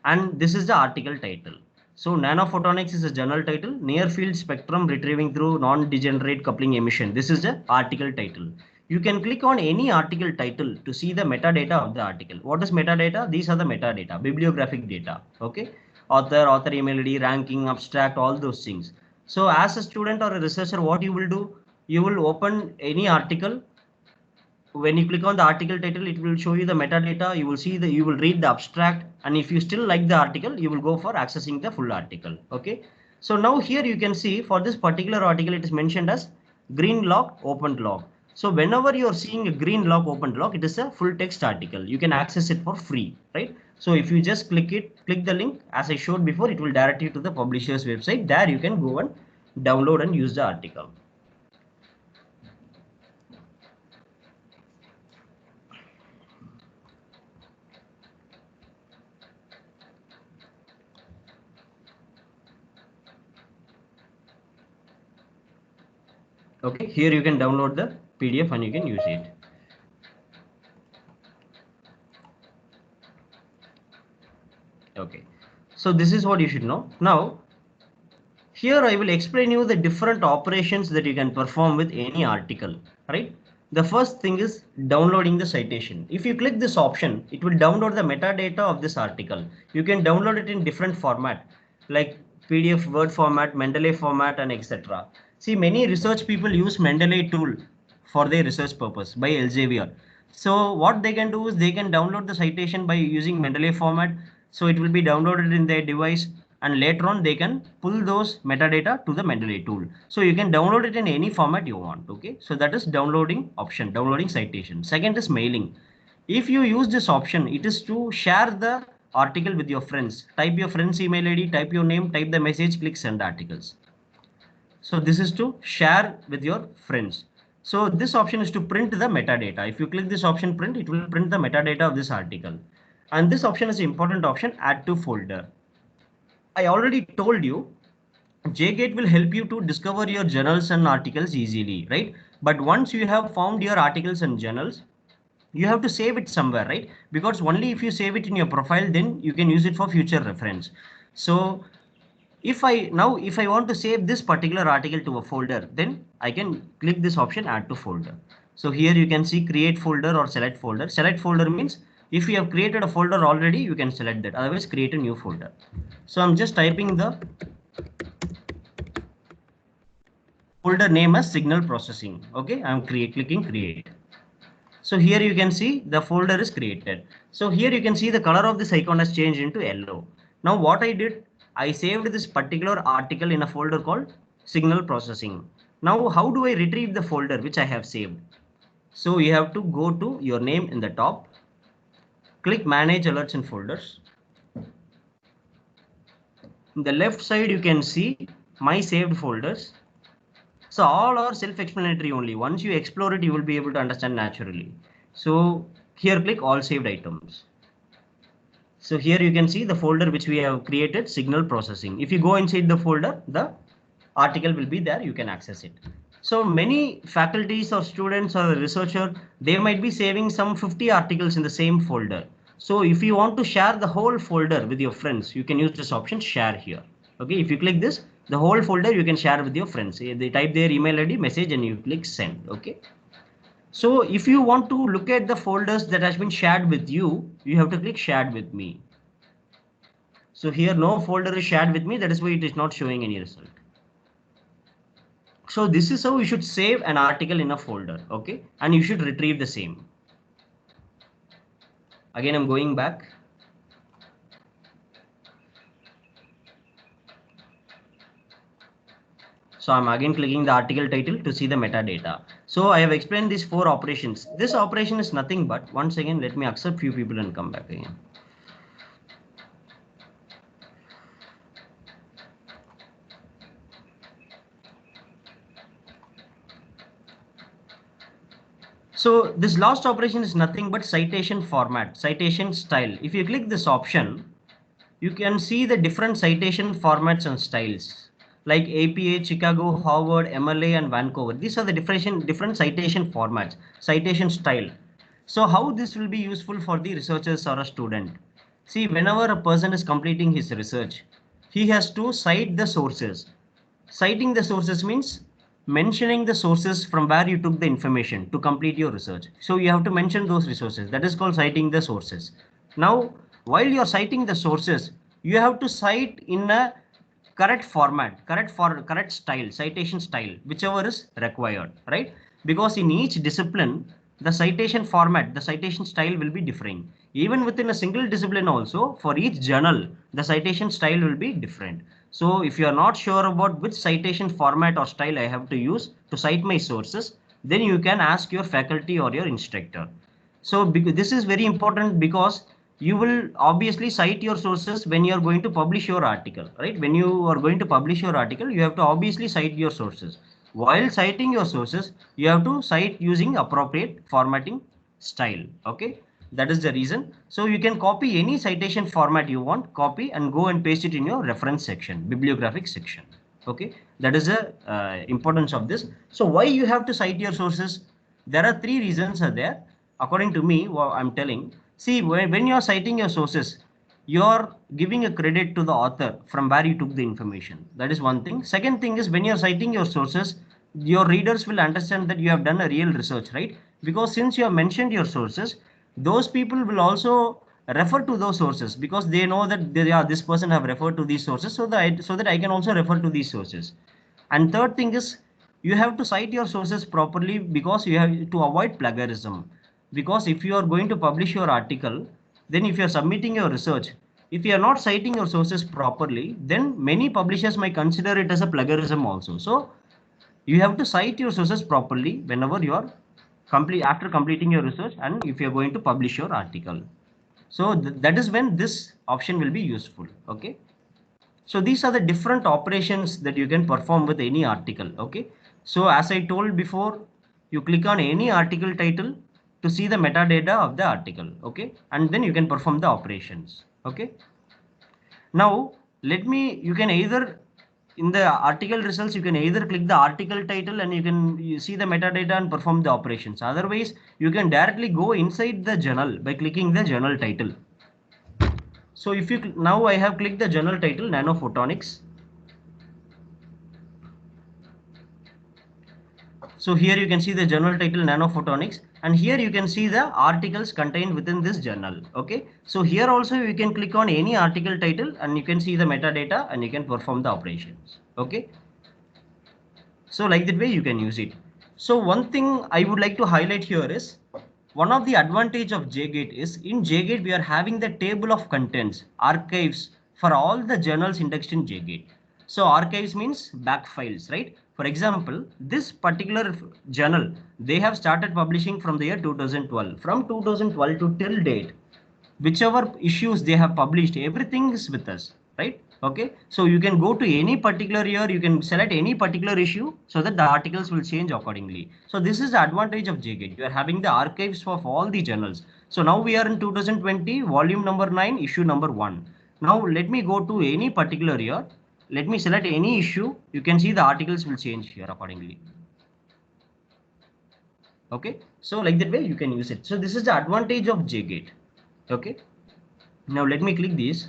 and this is the article title. So nanophotonics is a journal title, near field spectrum retrieving through non-degenerate coupling emission. This is the article title. You can click on any article title to see the metadata of the article. What is metadata? These are the metadata, bibliographic data. Okay. Author email ID, ranking, abstract, all those things. So as a student or a researcher, what you will do? You will open any article. When you click on the article title, it will show you the metadata. You will see the, you will read the abstract, and if you still like the article, you will go for accessing the full article. Okay. So now here you can see for this particular article, it is mentioned as green log, open log. So whenever you are seeing a green log, open log, it is a full text article. You can access it for free, right? So if you just click the link as I showed before, it will direct you to the publisher's website. There you can go and download and use the article. Okay, here you can download the PDF and you can use it. Okay, so this is what you should know. Now here I will explain you the different operations that you can perform with any article, right? The first thing is downloading the citation. If you click this option, it will download the metadata of this article. You can download it in different format like PDF, Word format, Mendeley format, and etc. See, many research people use Mendeley tool for their research purpose by Elsevier. So what they can do is they can download the citation by using Mendeley format. So it will be downloaded in their device and later on they can pull those metadata to the Mendeley tool. So you can download it in any format you want. Okay. So that is downloading option, downloading citation. Second is mailing. If you use this option, it is to share the article with your friends. Type your friend's email ID, type your name, type the message, click send articles. So this is to share with your friends. So this option is to print the metadata. If you click this option print, it will print the metadata of this article. And this option is an important option, add to folder. I already told you JGate will help you to discover your journals and articles easily, right? But once you have found your articles and journals, you have to save it somewhere, right? Because only if you save it in your profile, then you can use it for future reference. So if I want to save this particular article to a folder, then I can click this option add to folder. So here you can see create folder or select folder. Select folder means if you have created a folder already, you can select that. Otherwise create a new folder. So I'm just typing the folder name as signal processing. Okay, I'm clicking create. So here you can see the folder is created. So here you can see the color of this icon has changed into yellow. Now what I did, I saved this particular article in a folder called signal processing. Now how do I retrieve the folder which I have saved? So you have to go to your name in the top, click manage alerts and folders. In the left side you can see my saved folders. So all are self-explanatory only. Once you explore it, you will be able to understand naturally. So here click all saved items. So here you can see the folder which we have created, signal processing. If you go inside the folder, the article will be there, you can access it. So many faculties or students or researcher, they might be saving some 50 articles in the same folder. So if you want to share the whole folder with your friends, you can use this option share here. Okay, if you click this, the whole folder you can share with your friends. They type their email ID, message, and you click send. Okay. So if you want to look at the folders that has been shared with you, you have to click shared with me. So here no folder is shared with me. That is why it is not showing any result. So this is how you should save an article in a folder. Okay. And you should retrieve the same. Again, I'm going back. So I'm again clicking the article title to see the metadata. So I have explained these 4 operations. This operation is nothing but, once again, let me accept few people and come back again. So this last operation is nothing but citation format, citation style. If you click this option, you can see the different citation formats and styles like APA, Chicago, Harvard, MLA, and Vancouver. These are the different citation formats, citation style. So how this will be useful for the researchers or a student? See, whenever a person is completing his research, he has to cite the sources. Citing the sources means mentioning the sources from where you took the information to complete your research. So you have to mention those resources. That is called citing the sources. Now, while you are citing the sources, you have to cite in a correct format, correct style, citation style, whichever is required, right? Because in each discipline, the citation format, the citation style will be differing. Even within a single discipline also, for each journal, the citation style will be different. So if you are not sure about which citation format or style I have to use to cite my sources, then you can ask your faculty or your instructor. So this is very important because you will obviously cite your sources when you are going to publish your article, right? When you are going to publish your article, you have to obviously cite your sources. While citing your sources, you have to cite using appropriate formatting style. Okay, that is the reason. So you can copy any citation format you want, copy and go and paste it in your reference section, bibliographic section. Okay, that is the importance of this. So why you have to cite your sources? There are three reasons are there according to me. What I'm telling, see, when you're citing your sources, you're giving a credit to the author from where you took the information. That is one thing. Second thing is, when you're citing your sources, your readers will understand that you have done a real research, right? Because since you have mentioned your sources, those people will also refer to those sources, because they know that this person have referred to these sources, so that I can also refer to these sources. And third thing is, you have to cite your sources properly, because you have to avoid plagiarism. Because if you are going to publish your article, then if you are submitting your research, if you are not citing your sources properly, then many publishers might consider it as a plagiarism also. So you have to cite your sources properly whenever you are after completing your research, and if you are going to publish your article. So that is when this option will be useful. Okay, so these are the different operations that you can perform with any article. Okay, so as I told before, you click on any article title to see the metadata of the article. Okay, and then you can perform the operations. Okay, now let me, you can either, in the article results, you can either click the article title and you see the metadata and perform the operations. Otherwise, you can directly go inside the journal by clicking the journal title. So if you, now I have clicked the journal title, Nanophotonics. So here you can see the journal title, Nanophotonics, and here you can see the articles contained within this journal. Okay, so here also you can click on any article title and you can see the metadata and you can perform the operations. Okay, so like that way you can use it. So one thing I would like to highlight here is, one of the advantage of JGate is, in JGate we are having the table of contents, archives for all the journals indexed in JGate. So archives means back files, right? For example, this particular journal, they have started publishing from the year 2012. From 2012 to till date, whichever issues they have published, everything is with us, right? Okay, so you can go to any particular year, you can select any particular issue, so that the articles will change accordingly. So this is the advantage of JGate. You are having the archives of all the journals. So now we are in 2020, volume number 9, issue number 1. Now let me go to any particular year, let me select any issue, you can see the articles will change here accordingly. Okay, so like that way you can use it. So this is the advantage of JGate. Okay, now let me click this.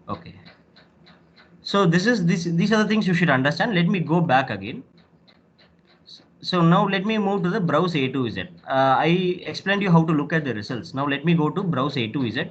Okay, so these are the things you should understand. Let me go back again. So now let me move to the browse A to Z. I explained you how to look at the results. Now let me go to browse A to Z.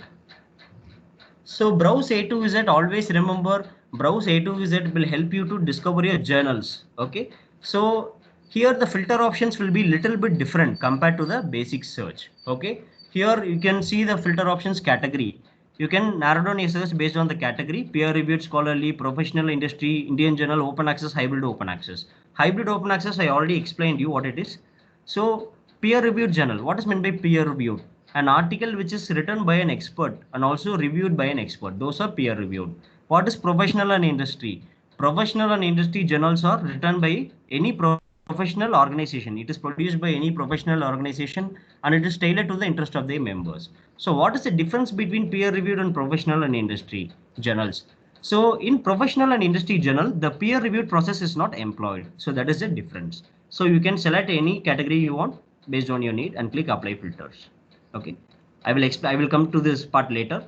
So browse A to Z, always remember, browse A to Z will help you to discover your journals. Okay, so here the filter options will be little bit different compared to the basic search. Okay, here you can see the filter options category. You can narrow down your search based on the category: peer reviewed, scholarly, professional, industry, Indian journal, open access, hybrid open access. Hybrid open access, I already explained you what it is. So peer reviewed journal, what is meant by peer reviewed? An article which is written by an expert and also reviewed by an expert, those are peer reviewed. What is professional and industry? Professional and industry journals are written by any professional organization. It is produced by any professional organization and it is tailored to the interest of their members. So what is the difference between peer reviewed and professional and industry journals? So in professional and industry journal, the peer reviewed process is not employed. So that is the difference. So you can select any category you want based on your need and click apply filters. Okay, I will explain, I will come to this part later.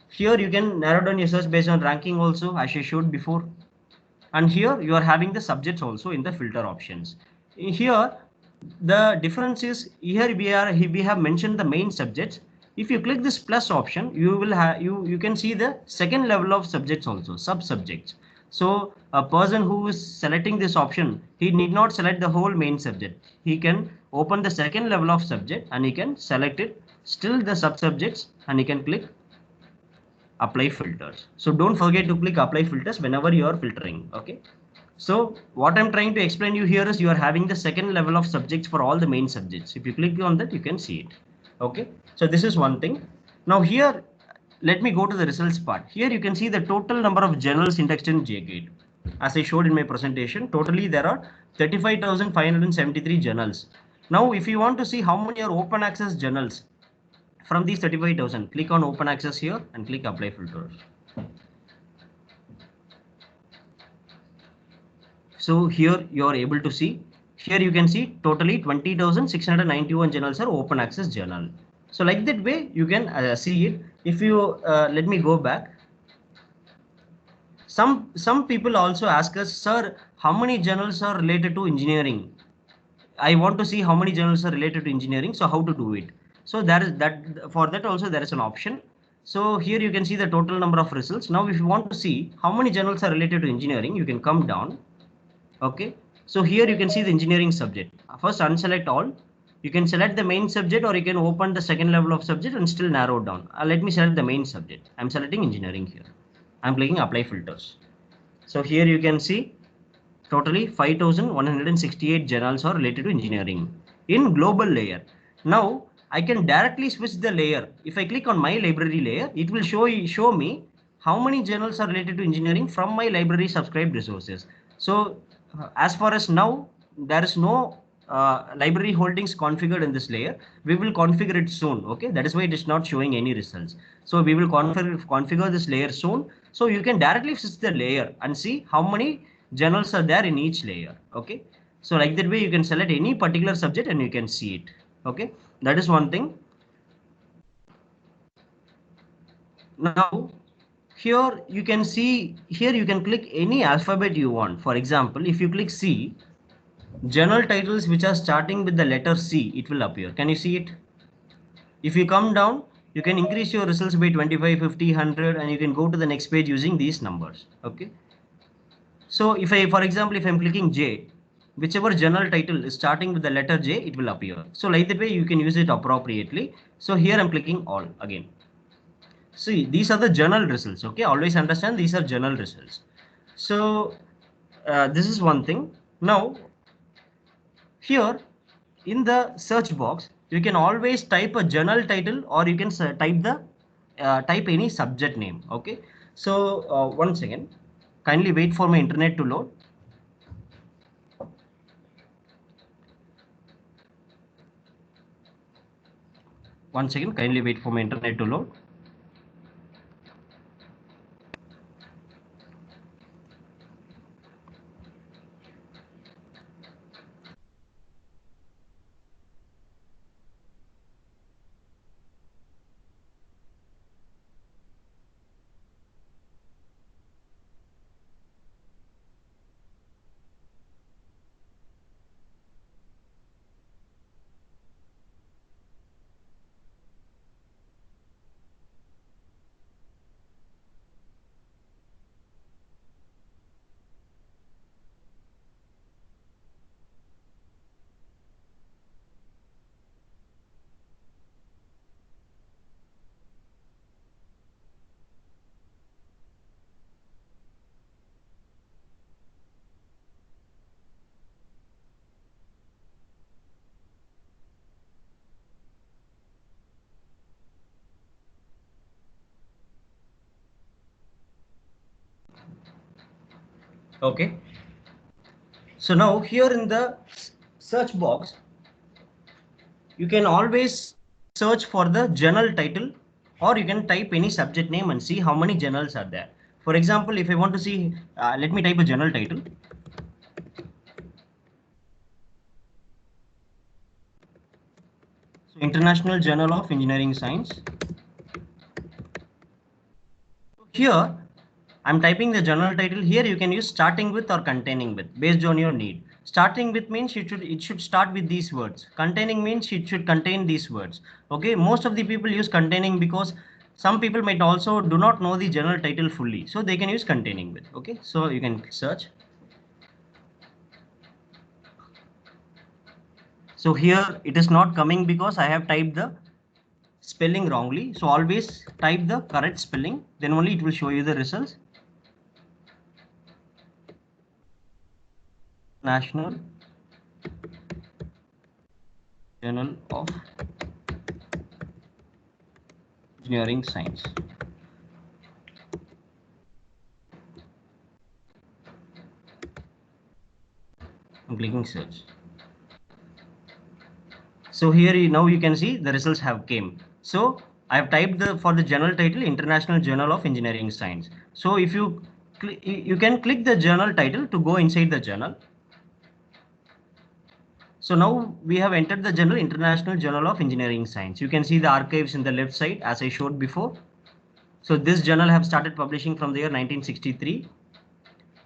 Here you can narrow down your search based on ranking also, as I showed before. And here you are having the subjects also in the filter options. Here the difference is, here we have mentioned the main subjects. If you click this plus option, you will have, you can see the second level of subjects also, sub subjects. So a person who is selecting this option, he need not select the whole main subject. He can open the second level of subject and he can select it, still the sub subjects, and he can click apply filters. So don't forget to click apply filters whenever you are filtering. Okay, so what I'm trying to explain you here is, you are having the second level of subjects for all the main subjects. If you click on that, you can see it. Okay, so this is one thing. Now here, let me go to the results part. Here you can see the total number of journals indexed in JGate. As I showed in my presentation, totally there are 35,573 journals. Now if you want to see how many are open access journals from these 35,000, click on open access here and click apply filters. So here you are able to see, here you can see totally 20,691 journals are open access journal. So like that way you can see it. If you let me go back. Some people also ask us, sir, how many journals are related to engineering? I want to see how many journals are related to engineering. So how to do it? So there is that, for that also there is an option. So here you can see the total number of results. Now if you want to see how many journals are related to engineering, you can come down. Okay. So here you can see the engineering subject. First unselect all. You can select the main subject, or you can open the second level of subject and still narrow down. Let me select the main subject. I'm selecting engineering here. I'm clicking apply filters. So here you can see totally 5,168 journals are related to engineering in global layer. Now I can directly switch the layer. If I click on my library layer, it will show me how many journals are related to engineering from my library subscribed resources. So as far as now, there is no library holdings configured in this layer. We will configure it soon. Okay, that is why it is not showing any results. So we will configure this layer soon. So you can directly switch the layer and see how many journals are there in each layer. Okay, so like that way you can select any particular subject and you can see it. Okay, that is one thing. Now here you can see, here you can click any alphabet you want. For example, if you click C, journal titles which are starting with the letter C, it will appear. Can you see it? If you come down, you can increase your results by 25, 50, 100, and you can go to the next page using these numbers. Okay. So if I, for example, if I'm clicking J, whichever journal title is starting with the letter J, it will appear. So like that way you can use it appropriately. So here I'm clicking all again. See, these are the journal results. Okay, always understand these are journal results. So this is one thing. Now here in the search box, you can always type a journal title, or you can type the type any subject name. Okay, so one second, kindly wait for my internet to load. One second, kindly wait for my internet to load. Okay, so now here in the search box, you can always search for the journal title, or you can type any subject name and see how many journals are there. For example, if I want to see, let me type a journal title. So International Journal of Engineering Science. Here I'm typing the journal title. Here you can use starting with or containing with based on your need. Starting with means it should start with these words. Containing means it should contain these words. Okay, most of the people use containing because some people might also do not know the journal title fully, so they can use containing with. Okay, so you can search. So here it is not coming because I have typed the spelling wrongly. So always type the correct spelling, then only it will show you the results. National Journal of Engineering Science. I'm clicking search. So here now you can see the results have came. So I have typed the for the journal title International Journal of Engineering Science. So if you you can click the journal title to go inside the journal. So now we have entered the journal, International Journal of Engineering Science. You can see the archives in the left side as I showed before. So this journal have started publishing from the year 1963.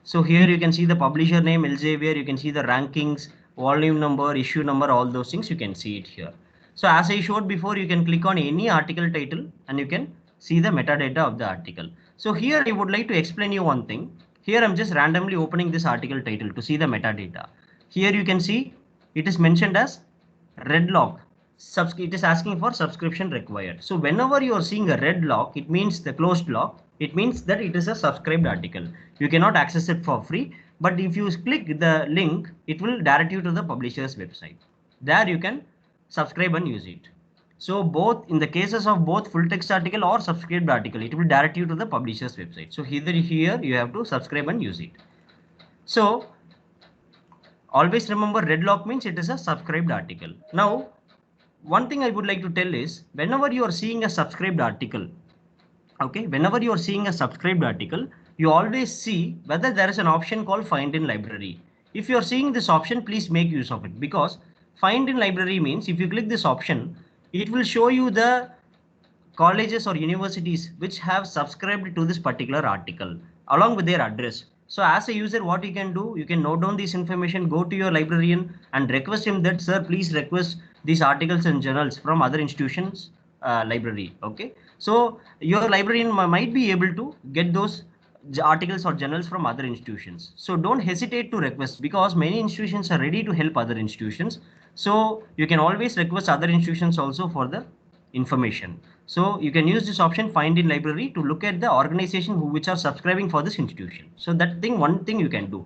So here you can see the publisher name, Elsevier, you can see the rankings, volume number, issue number, all those things you can see it here. So as I showed before, you can click on any article title and you can see the metadata of the article. So here I would like to explain you one thing. Here I'm just randomly opening this article title to see the metadata. Here you can see it is mentioned as red lock. It is asking for subscription required. So whenever you are seeing a red lock, it means the closed lock. It means that it is a subscribed article. You cannot access it for free. But if you click the link, it will direct you to the publisher's website. There you can subscribe and use it. So both in the cases of both full text article or subscribed article, it will direct you to the publisher's website. So here you have to subscribe and use it. So always remember red lock means it is a subscribed article. Now, one thing I would like to tell is whenever you are seeing a subscribed article, okay, whenever you are seeing a subscribed article, you always see whether there is an option called find in library. If you are seeing this option, please make use of it, because find in library means if you click this option, it will show you the colleges or universities which have subscribed to this particular article along with their address. So as a user, what you can do, you can note down this information, go to your librarian and request him that, sir, please request these articles and journals from other institutions library. Okay, so your librarian might be able to get those articles or journals from other institutions. So don't hesitate to request, because many institutions are ready to help other institutions. So you can always request other institutions also for the information. So you can use this option find in library to look at the organization which are subscribing for this institution. So that thing, one thing you can do.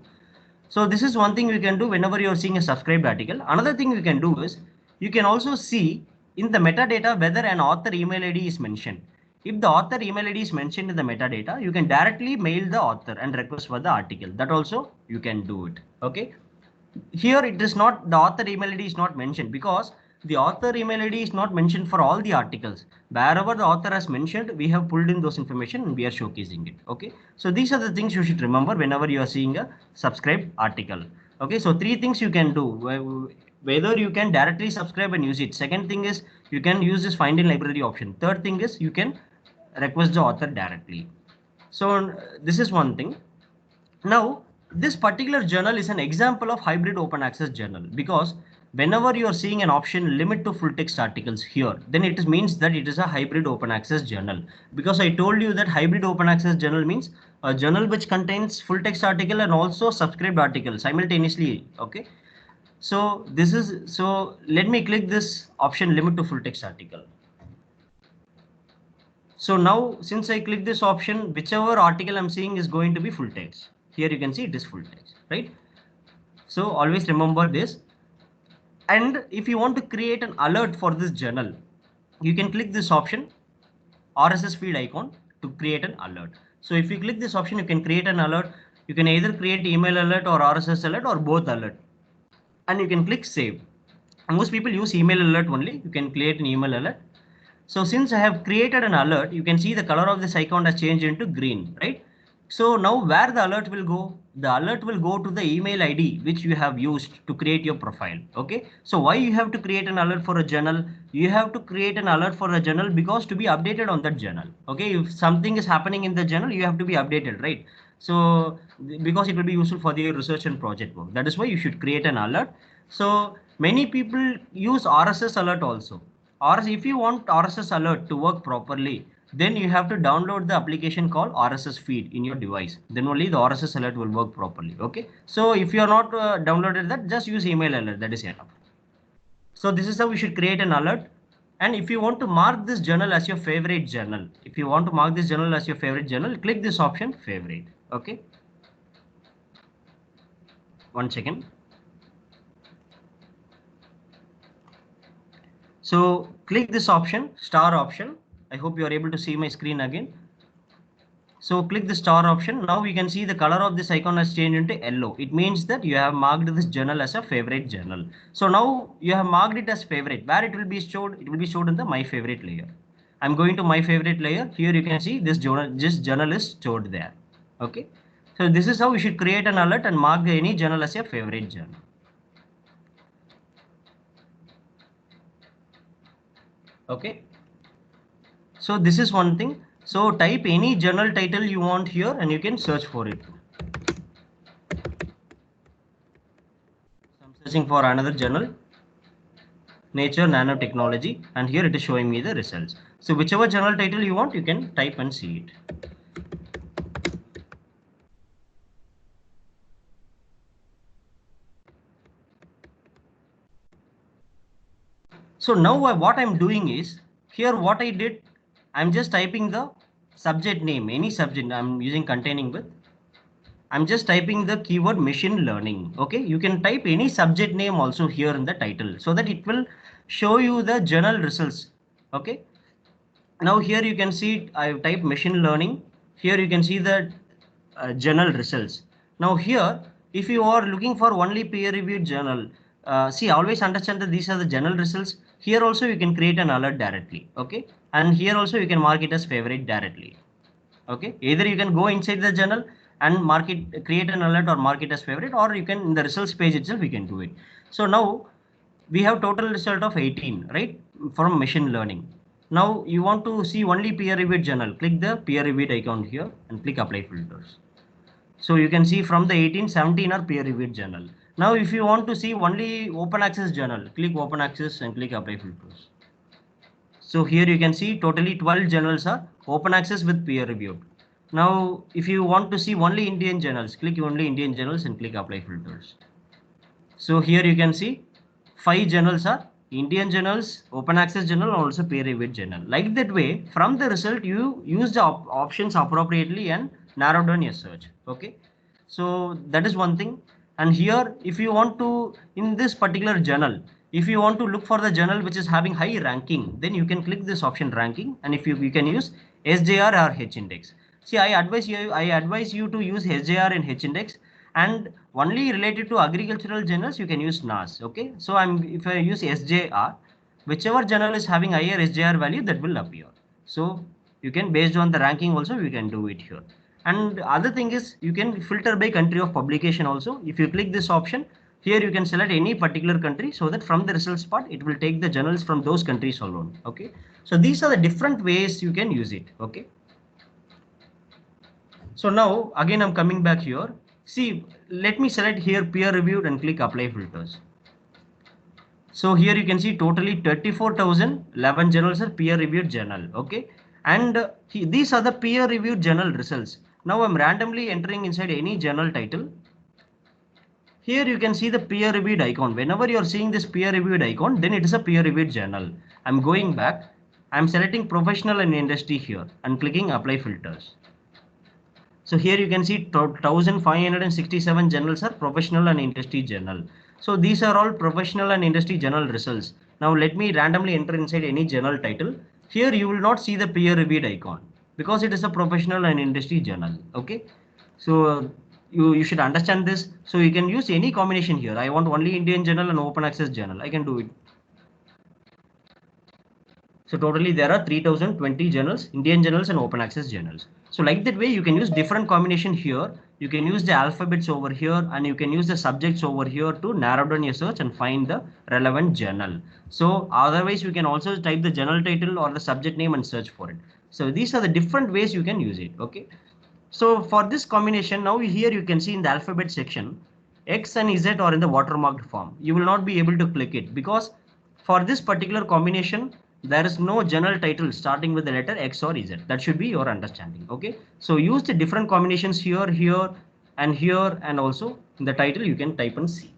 So this is one thing you can do whenever you are seeing a subscribed article. Another thing you can do is you can also see in the metadata whether an author email ID is mentioned. If the author email ID is mentioned in the metadata, you can directly mail the author and request for the article. That also you can do it. Okay. Here it is not, the author email ID is not mentioned because the author email ID is not mentioned for all the articles. Wherever the author has mentioned, we have pulled in those information and we are showcasing it. Okay. So these are the things you should remember whenever you are seeing a subscribed article. Okay. So three things you can do. Whether you can directly subscribe and use it. Second thing is you can use this find in library option. Third thing is you can request the author directly. So this is one thing. Now, this particular journal is an example of hybrid open access journal, because whenever you are seeing an option limit to full text articles here, then it means that it is a hybrid open access journal, because I told you that hybrid open access journal means a journal which contains full text article and also subscribed article simultaneously. Okay. So this is, so let me click this option limit to full text article. So now since I click this option, whichever article I'm seeing is going to be full text. Here you can see it is full text, right? So always remember this. And if you want to create an alert for this journal, you can click this option RSS feed icon to create an alert. So if you click this option, you can create an alert. You can either create email alert or RSS alert or both alert. And you can click save. Most people use email alert only. You can create an email alert. So since I have created an alert, you can see the color of this icon has changed into green, right? So now where the alert will go? The alert will go to the email ID which you have used to create your profile. Okay. So why you have to create an alert for a journal? You have to create an alert for a journal because to be updated on that journal. Okay. If something is happening in the journal, you have to be updated, right? So because it will be useful for the research and project work. That is why you should create an alert. So many people use RSS alert also. Or if you want RSS alert to work properly, then you have to download the application called RSS feed in your device. Then only the RSS alert will work properly. Okay. So if you are not downloaded that, just use email alert. That is enough. So this is how we should create an alert. And if you want to mark this journal as your favorite journal, if you want to mark this journal as your favorite journal, click this option favorite. Okay. One second. So click this option, star option. I hope you are able to see my screen again. So click the star option. Now you can see the color of this icon has changed into yellow. It means that you have marked this journal as a favorite journal. So now you have marked it as favorite. Where it will be stored? It will be stored in the my favorite layer. I'm going to my favorite layer. Here you can see this journal is stored there. Okay. So this is how you should create an alert and mark any journal as your favorite journal. Okay. So this is one thing. So type any journal title you want here and you can search for it. I'm searching for another journal, Nature Nanotechnology, and here it is showing me the results. So whichever journal title you want, you can type and see it. So now what I'm doing is, here what I did, I'm just typing the subject name, any subject I'm using containing with. I'm just typing the keyword machine learning. Okay, you can type any subject name also here in the title so that it will show you the journal results. Okay, now here you can see I've typed machine learning. Here you can see the journal results. Now here, if you are looking for only peer-reviewed journal, see, always understand that these are the journal results. Here also you can create an alert directly. Okay, and here also you can mark it as favorite directly. Okay, either you can go inside the journal and mark it, create an alert or mark it as favorite, or you can in the results page itself you can do it. So now we have total result of 18, right, from machine learning. Now you want to see only peer reviewed journal, click the peer reviewed icon here and click apply filters. So you can see from the 18, 17 are peer reviewed journal. Now if you want to see only open access journal, click open access and click apply filters. So here you can see totally 12 journals are open access with peer reviewed. Now, if you want to see only Indian journals, click only Indian journals and click apply filters. So here you can see 5 journals are Indian journals, open access journal, and also peer reviewed journal. Like that way, from the result, you use the options appropriately and narrow down your search. Okay. So that is one thing. And here, if you want to, in this particular journal, if you want to look for the journal which is having high ranking, then you can click this option ranking, and if you can use SJR or H index. See, I advise you to use SJR and H index, and only related to agricultural journals you can use NAS. Okay, so if I use SJR, whichever journal is having higher SJR value, that will appear. So you can, based on the ranking also, you can do it here. And other thing is, you can filter by country of publication also. If you click this option, here you can select any particular country, so that from the results part it will take the journals from those countries alone. Okay, so these are the different ways you can use it. Okay, so now again I'm coming back here. See, let me select here peer reviewed and click apply filters. So here you can see totally 34,011 journals are peer reviewed journal. Okay, and these are the peer reviewed journal results. Now I'm randomly entering inside any journal title. Here you can see the peer reviewed icon. Whenever you are seeing this peer reviewed icon, then it is a peer reviewed journal. I'm going back. I'm selecting professional and industry here and clicking apply filters. So here you can see 1567 journals are professional and industry journal. So these are all professional and industry journal results. Now let me randomly enter inside any journal title. Here you will not see the peer reviewed icon because it is a professional and industry journal. Okay. So you should understand this. So you can use any combination here. I want only Indian journal and open access journal. I can do it. So totally there are 3020 journals, Indian journals and open access journals. So like that way you can use different combination here. You can use the alphabets over here and you can use the subjects over here to narrow down your search and find the relevant journal. So otherwise you can also type the journal title or the subject name and search for it. So these are the different ways you can use it. Okay. So for this combination, now here you can see in the alphabet section, X and Z are in the watermarked form. You will not be able to click it because for this particular combination, there is no journal title starting with the letter X or Z. That should be your understanding. Okay. So use the different combinations here, here, and also in the title you can type and see.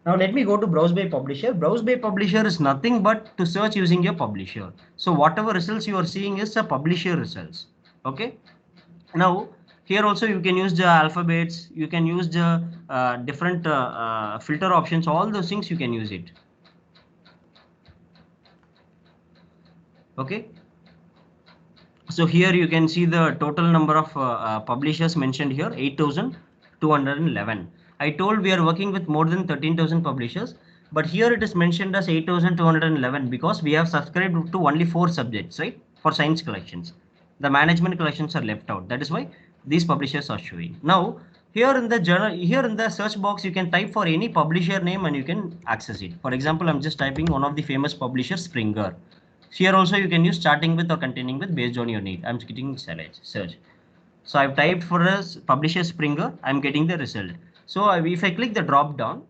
Now let me go to browse by publisher. Browse by publisher is nothing but to search using your publisher. So whatever results you are seeing is the publisher results. Okay. Now here also you can use the alphabets, you can use the different filter options, all those things you can use it. Okay. So here you can see the total number of publishers mentioned here, 8,211. I told we are working with more than 13,000 publishers, but here it is mentioned as 8,211 because we have subscribed to only 4 subjects, right? For science collections. The management collections are left out. That is why These publishers are showing. Now, here in the journal, here in the search box, you can type for any publisher name and you can access it. For example, I'm just typing one of the famous publishers, Springer. Here also you can use starting with or containing with based on your need. I'm getting search. So I've typed for a publisher Springer. I'm getting the result. So if I click the drop down,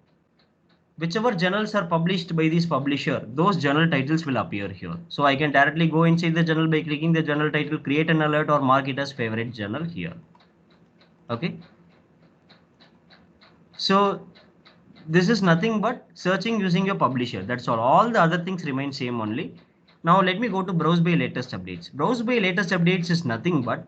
whichever journals are published by this publisher, those journal titles will appear here. So I can directly go inside the journal by clicking the journal title, create an alert or mark it as favorite journal here. Okay. So this is nothing but searching using your publisher. That's all the other things remain same only. Now let me go to browse by latest updates. Browse by latest updates is nothing but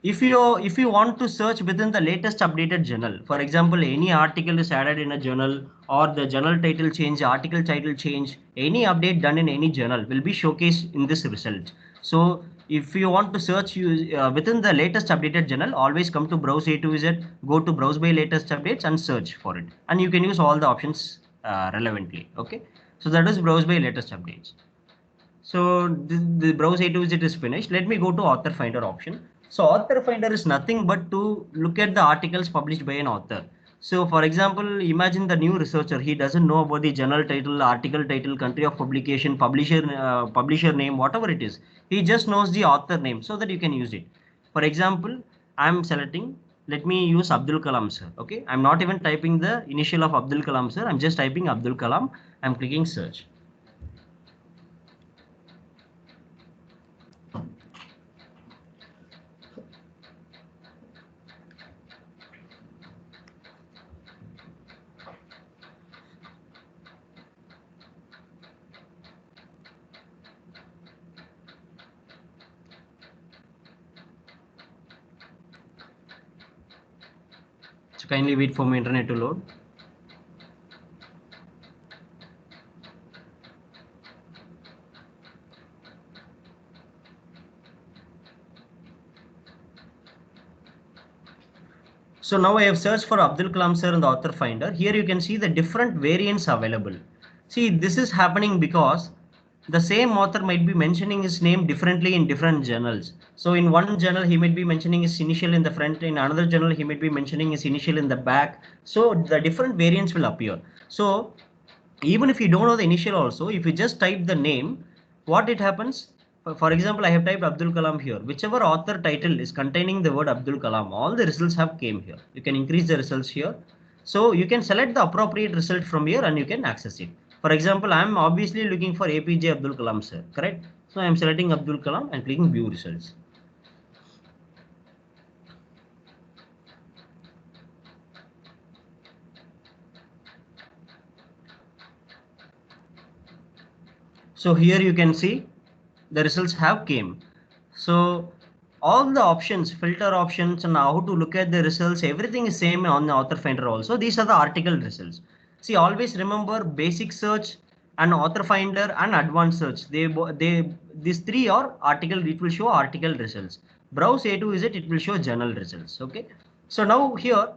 if you want to search within the latest updated journal, for example, any article is added in a journal or the journal title change, article title change, any update done in any journal will be showcased in this result. So if you want to search within the latest updated journal, always come to browse A to Z, go to browse by latest updates and search for it, and you can use all the options relevantly. Okay, so that is browse by latest updates. So the browse A to Z is finished. Let me go to author finder option. So author finder is nothing but to look at the articles published by an author. So for example, imagine the new researcher, he doesn't know about the journal title, article title, country of publication, publisher name, whatever it is. He just knows the author name so that you can use it. For example, I'm selecting, let me use Abdul Kalam sir. Okay, I'm not even typing the initial of Abdul Kalam sir. I'm just typing Abdul Kalam. I'm clicking search. So kindly wait for my internet to load. So now I have searched for Abdul Kalam sir in the author finder. Here you can see the different variants available. See, this is happening because the same author might be mentioning his name differently in different journals. So in one journal, he might be mentioning his initial in the front. In another journal, he might be mentioning his initial in the back. So the different variants will appear. So even if you don't know the initial also, if you just type the name, what it happens, for example, I have typed Abdul Kalam here. Whichever author title is containing the word Abdul Kalam, all the results have came here. You can increase the results here. So you can select the appropriate result from here and you can access it. For example, I am obviously looking for APJ Abdul Kalam sir, correct? So I am selecting Abdul Kalam and clicking view results. So here you can see the results have came. So all the options, filter options and how to look at the results, everything is same on the author finder also. These are the article results. See, always remember basic search and author finder and advanced search. These three are article, it will show article results. Browse A to Z, it will show journal results. Okay. So now here,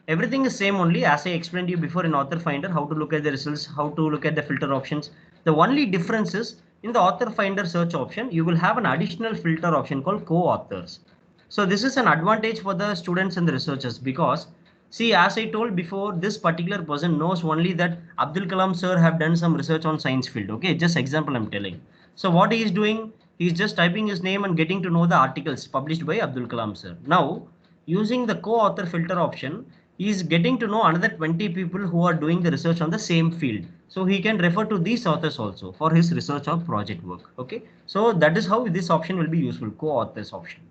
everything is same only as I explained to you before in author finder, how to look at the results, how to look at the filter options. The only difference is in the author finder search option, you will have an additional filter option called co-authors. So this is an advantage for the students and the researchers because see, as I told before, this particular person knows only that Abdul Kalam sir have done some research on science field. Okay, just example I'm telling. So what he is doing, he is just typing his name and getting to know the articles published by Abdul Kalam sir. Now, using the co-author filter option, he is getting to know another 20 people who are doing the research on the same field. So he can refer to these authors also for his research or project work. Okay, so that is how this option will be useful, co-authors option.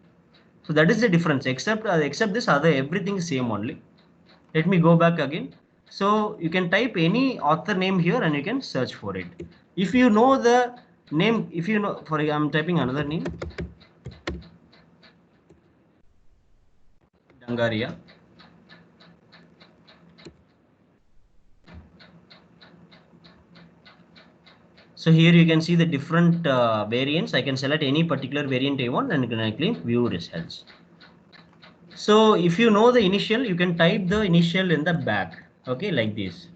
So that is the difference. Except this other, everything is same only. Let me go back again. So you can type any author name here and you can search for it. If you know the name, if you know, for I'm typing another name, Dangaria. So here you can see the different variants. I can select any particular variant I want and can click view results. So if you know the initial, you can type the initial in the back. Okay, like this.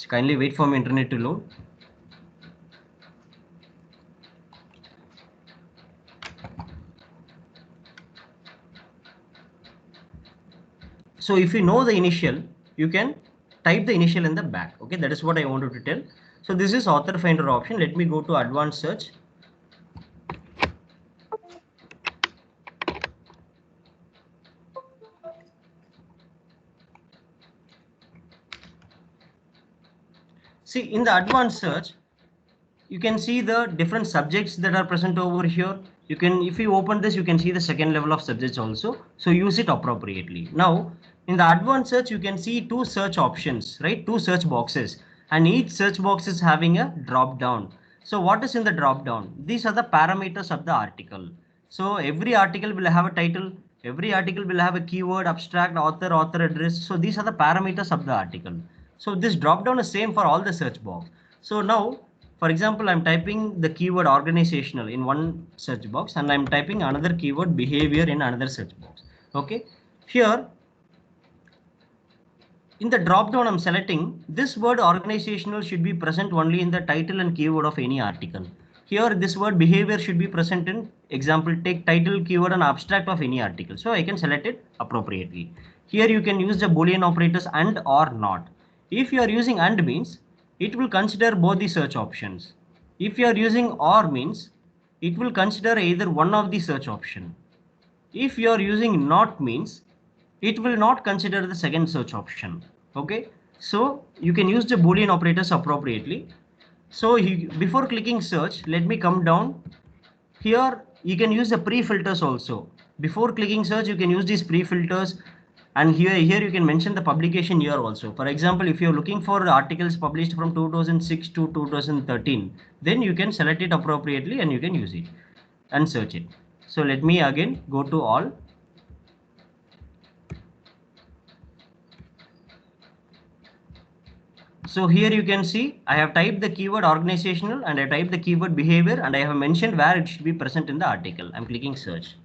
Kindly wait for my internet to load. So if you know the initial, you can type the initial in the back. Okay, that is what I wanted to tell. So this is author finder option. Let me go to advanced search. See, in the advanced search, you can see the different subjects that are present over here. You can, if you open this, you can see the second level of subjects also. So use it appropriately. Now, in the advanced search, you can see two search options, right? Two search boxes, and each search box is having a drop down. So what is in the drop down? These are the parameters of the article. So every article will have a title. Every article will have a keyword, abstract, author, author address. So these are the parameters of the article. So this drop down is same for all the search box. So now, for example, I'm typing the keyword organizational in one search box, and I'm typing another keyword behavior in another search box. Okay. Here, in the drop down, I'm selecting this word organizational should be present only in the title and keyword of any article. Here, this word behavior should be present in, example, take title, keyword, and abstract of any article. So I can select it appropriately. Here you can use the Boolean operators and or not. If you are using and means, it will consider both the search options. If you are using or means, it will consider either one of the search option. If you are using not means, it will not consider the second search option. Okay, so you can use the Boolean operators appropriately. So before clicking search, let me come down here. You can use the pre-filters also. Before clicking search, you can use these pre-filters, and here you can mention the publication year also. For example, if you're looking for articles published from 2006 to 2013, then you can select it appropriately and you can use it and search it. So let me again go to all. So here you can see I have typed the keyword organizational and I typed the keyword behavior and I have mentioned where it should be present in the article. I'm clicking search.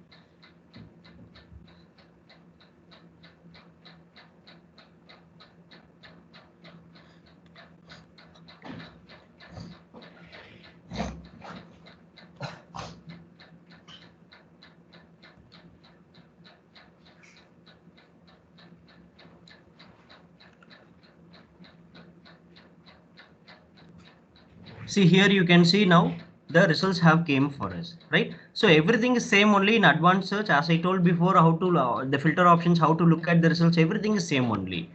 See here you can see now the results have came for us, right? So everything is same only in advanced search. As I told before, how to the filter options, how to look at the results, everything is same only.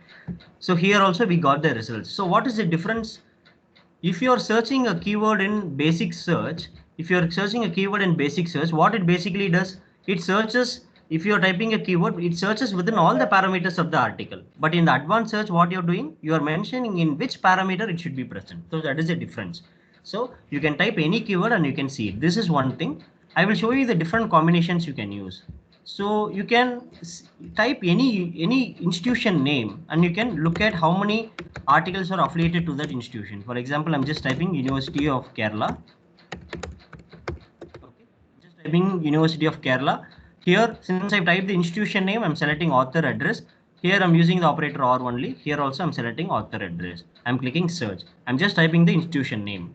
So here also we got the results. So what is the difference? If you are searching a keyword in basic search, if you are searching a keyword in basic search, what it basically does, it searches, if you are typing a keyword, it searches within all the parameters of the article. But in the advanced search, what you're doing, you are mentioning in which parameter it should be present. So that is the difference. So you can type any keyword and you can see it. This is one thing. I will show you the different combinations you can use. So you can type any institution name and you can look at how many articles are affiliated to that institution. For example, I'm just typing University of Kerala. Okay, just typing University of Kerala. Here, since I've typed the institution name, I'm selecting author address. Here I'm using the operator or only. Here also I'm selecting author address. I'm clicking search. I'm just typing the institution name.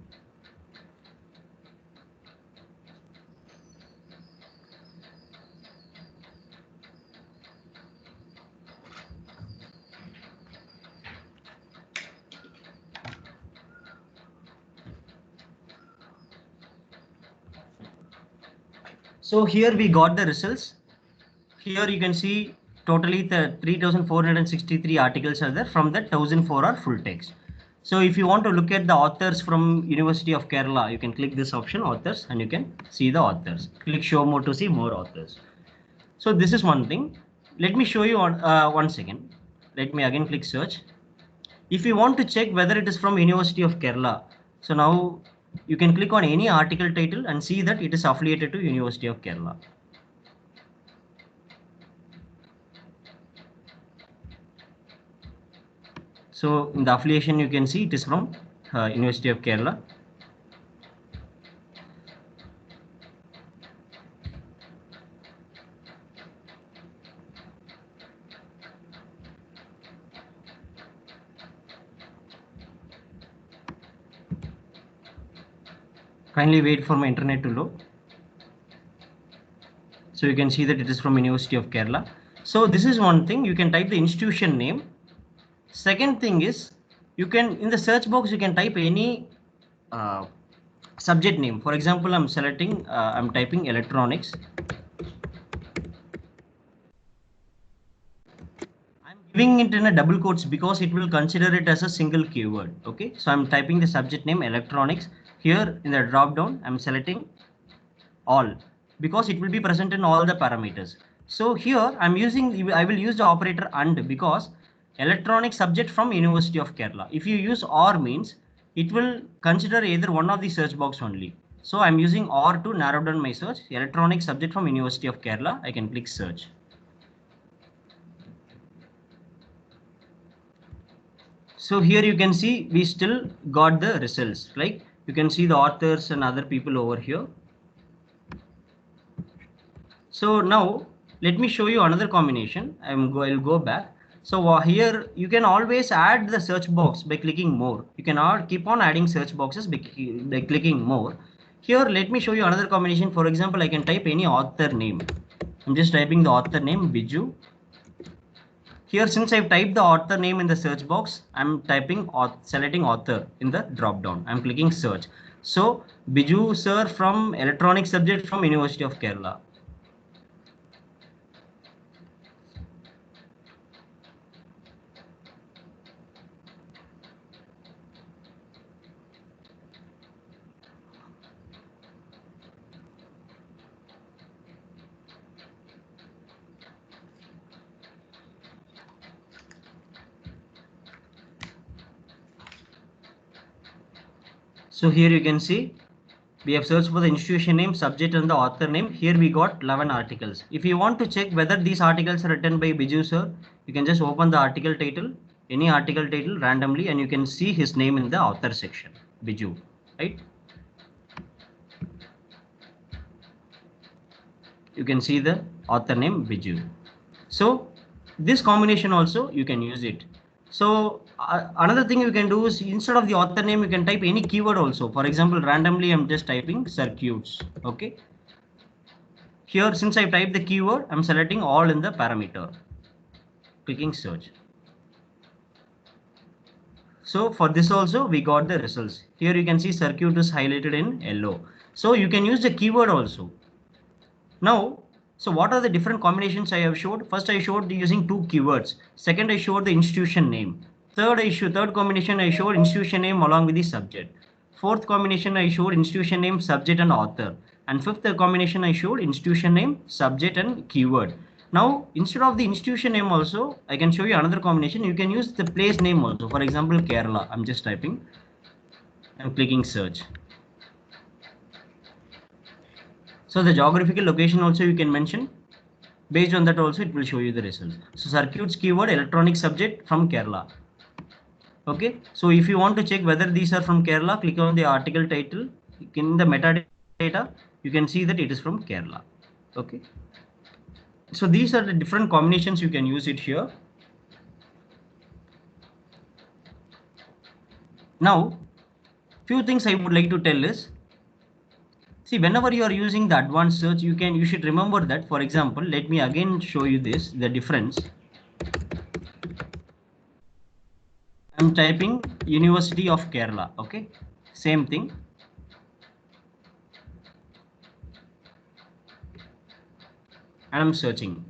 So here we got the results. Here you can see totally the 3,463 articles are there. From that 1,004 are full text. So if you want to look at the authors from University of Kerala, you can click this option authors and you can see the authors. Click show more to see more authors. So this is one thing. Let me show you on one second. Let me again click search. If you want to check whether it is from University of Kerala, so now you can click on any article title and see that it is affiliated to University of Kerala. So in the affiliation, you can see it is from University of Kerala. Kindly wait for my internet to load. So you can see that it is from University of Kerala. So this is one thing, you can type the institution name. Second thing is, you can, in the search box, you can type any subject name. For example, I'm typing electronics. I'm giving it in a double quotes because it will consider it as a single keyword. Okay, so I'm typing the subject name electronics. Here in the drop down, I'm selecting all because it will be present in all the parameters. So here I will use the operator AND because electronic subject from University of Kerala. If you use OR means it will consider either one of the search box only. So I'm using OR to narrow down my search. Electronic subject from University of Kerala. I can click search. So here you can see we still got the results. Like you can see the authors and other people over here. So now let me show you another combination. I'll go back. So here you can always add the search box by clicking more. You can keep on adding search boxes by clicking more. Here let me show you another combination. For example, I can type any author name. I'm just typing the author name Biju. Here since I've typed the author name in the search box, I'm selecting author in the drop down. I'm clicking search. So Biju sir from electronic subject from University of Kerala. So here you can see we have searched for the institution name, subject and the author name. Here we got 11 articles. If you want to check whether these articles are written by Biju sir, you can just open the article title, any article title randomly, and you can see his name in the author section, Biju, right? You can see the author name Biju. So this combination also you can use it. So another thing you can do is instead of the author name, you can type any keyword also. For example, randomly I'm just typing circuits. Okay. Here, since I typed the keyword, I'm selecting all in the parameter. Clicking search. So for this also we got the results. Here you can see circuit is highlighted in yellow. So you can use the keyword also. Now, so what are the different combinations I have showed? First I showed using two keywords. Second I showed the institution name. Third combination I showed institution name along with the subject. Fourth combination I showed institution name, subject and author. And fifth combination I showed institution name, subject and keyword. Now instead of the institution name also, I can show you another combination. You can use the place name also. For example, Kerala. I'm just typing. I'm clicking search. So the geographical location also you can mention. Based on that also it will show you the results. So circuits keyword electronic subject from Kerala. Okay. So if you want to check whether these are from Kerala, click on the article title. In the metadata, you can see that it is from Kerala. Okay. So these are the different combinations you can use it here. Now, few things I would like to tell is, see, whenever you are using the advanced search, you should remember that. For example, let me again show you the difference. I'm typing University of Kerala. Okay, same thing. And I'm searching.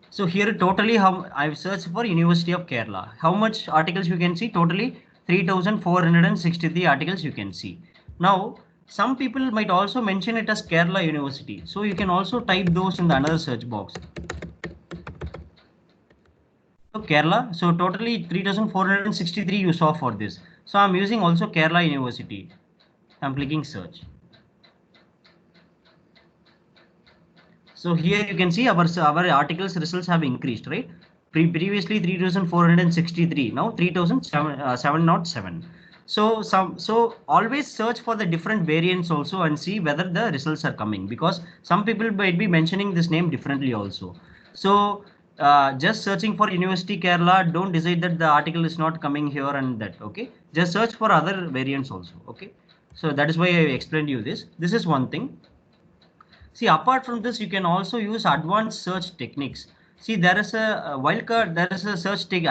So here totally how I've searched for University of Kerala. How much articles you can see? Totally 3,463 articles you can see. Now some people might also mention it as Kerala University. So you can also type those in the another search box. So Kerala. So totally 3,463 you saw for this. So I'm using also Kerala University. I'm clicking search. So here you can see our articles results have increased, right? Previously 3,463, now 3,707. So always search for the different variants also and see whether the results are coming, because some people might be mentioning this name differently also. So just searching for University Kerala, don't decide that the article is not coming here and that. Okay, just search for other variants also. Okay, so that is why I explained you this. This is one thing. See, apart from this, you can also use advanced search techniques. See, there is a wildcard, there is a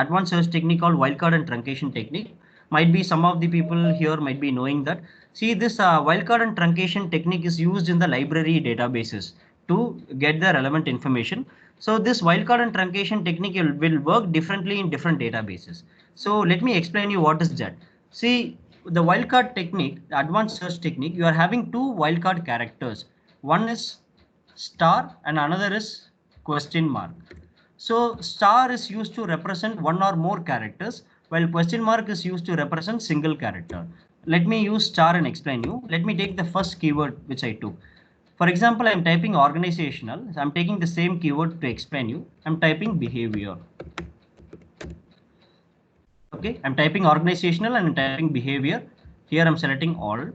advanced search technique called wildcard and truncation technique. Might be some of the people here might be knowing that. See, this wildcard and truncation technique is used in the library databases to get the relevant information. So this wildcard and truncation technique will work differently in different databases. So let me explain you what is that. See, the wildcard technique, the advanced search technique, you are having two wildcard characters. One is star and another is question mark. So star is used to represent one or more characters, while question mark is used to represent single character. Let me use star and explain you. Let me take the first keyword which I took. For example, I'm typing organizational. I'm taking the same keyword to explain you. I'm typing behavior. Okay, I'm typing organizational and I'm typing behavior. Here I'm selecting all.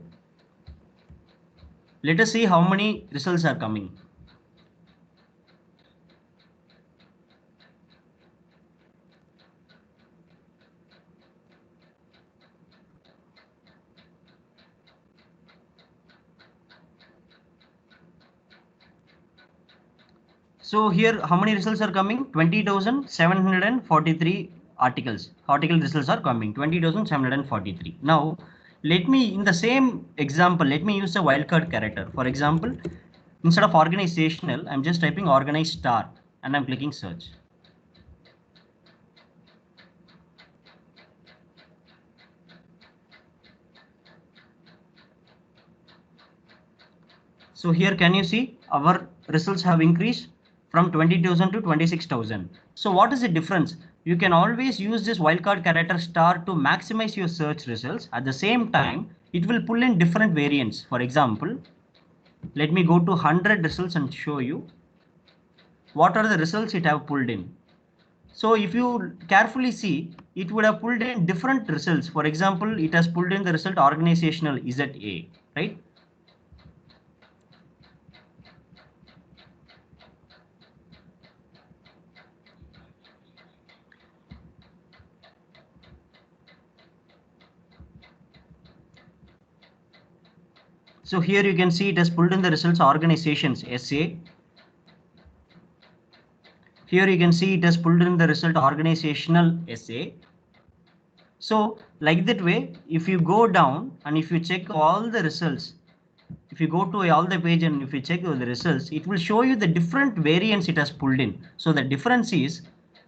Let us see how many results are coming. So here, how many results are coming? 20,743 articles. Article results are coming. 20,743. Now, let me, in the same example, let me use a wildcard character. For example, instead of organizational, I'm just typing organized star and I'm clicking search. So here, can you see our results have increased from 20,000 to 26,000. So what is the difference? You can always use this wildcard character star to maximize your search results. At the same time, it will pull in different variants. For example, let me go to 100 results and show you what are the results it have pulled in. So if you carefully see, it would have pulled in different results. For example, it has pulled in the result organizational ZA, right? So here you can see it has pulled in the results organizations SA. Here you can see it has pulled in the result organizational SA. So like that way, if you go down and if you check all the results, if you go to all the page and if you check the results, it will show you the different variants it has pulled in. So the difference is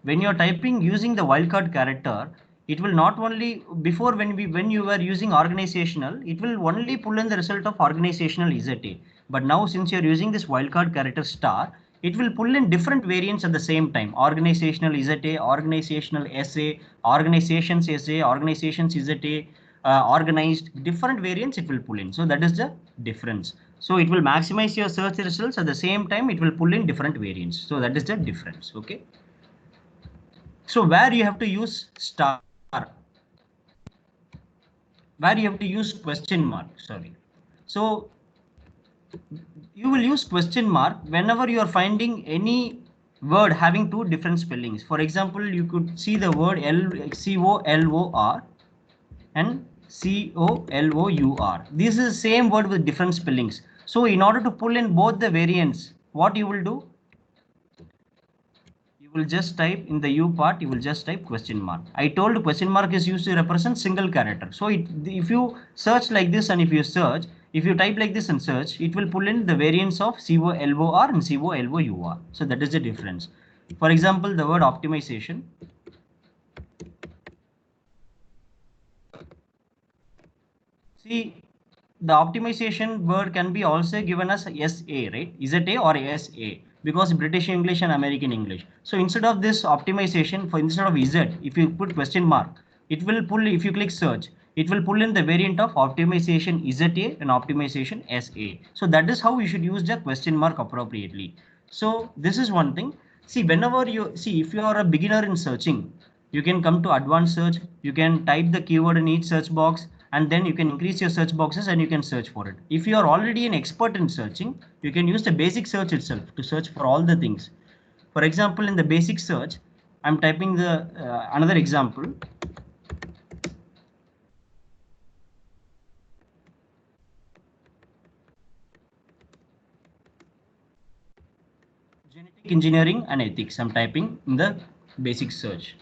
when you're typing using the wildcard character, it will not only before when you were using organizational, it will only pull in the result of organizational ZA. But now since you're using this wildcard character star, it will pull in different variants at the same time. Organizational ZA, organizational SA, organizations SA, organizations ZA, organized, different variants it will pull in. So that is the difference. So it will maximize your search results, at the same time it will pull in different variants. So that is the difference. Okay. So where you have to use star, where you have to use question mark, sorry. So you will use question mark whenever you are finding any word having two different spellings. For example, you could see the word COLOR and COLOUR. This is the same word with different spellings. So in order to pull in both the variants, what you will do? You will just type in the U part, you will just type question mark. I told question mark is used to represent single character. So if you search like this and if you search, if you type like this and search, it will pull in the variants of COLOR and COLOUR. So that is the difference. For example, the word optimization. See, the optimization word can be also given as SA, right? ZA or SA, because British English and American English. So instead of this optimization, instead of Z, if you put question mark, it will pull, if you click search, it will pull in the variant of optimization ZA and optimization SA. So that is how you should use the question mark appropriately. So this is one thing. See, whenever you see, if you are a beginner in searching, you can come to advanced search, you can type the keyword in each search box, and then you can increase your search boxes and you can search for it. If you are already an expert in searching, you can use the basic search itself to search for all the things. For example, in the basic search, I'm typing the another example. Genetic engineering and ethics. I'm typing in the basic search.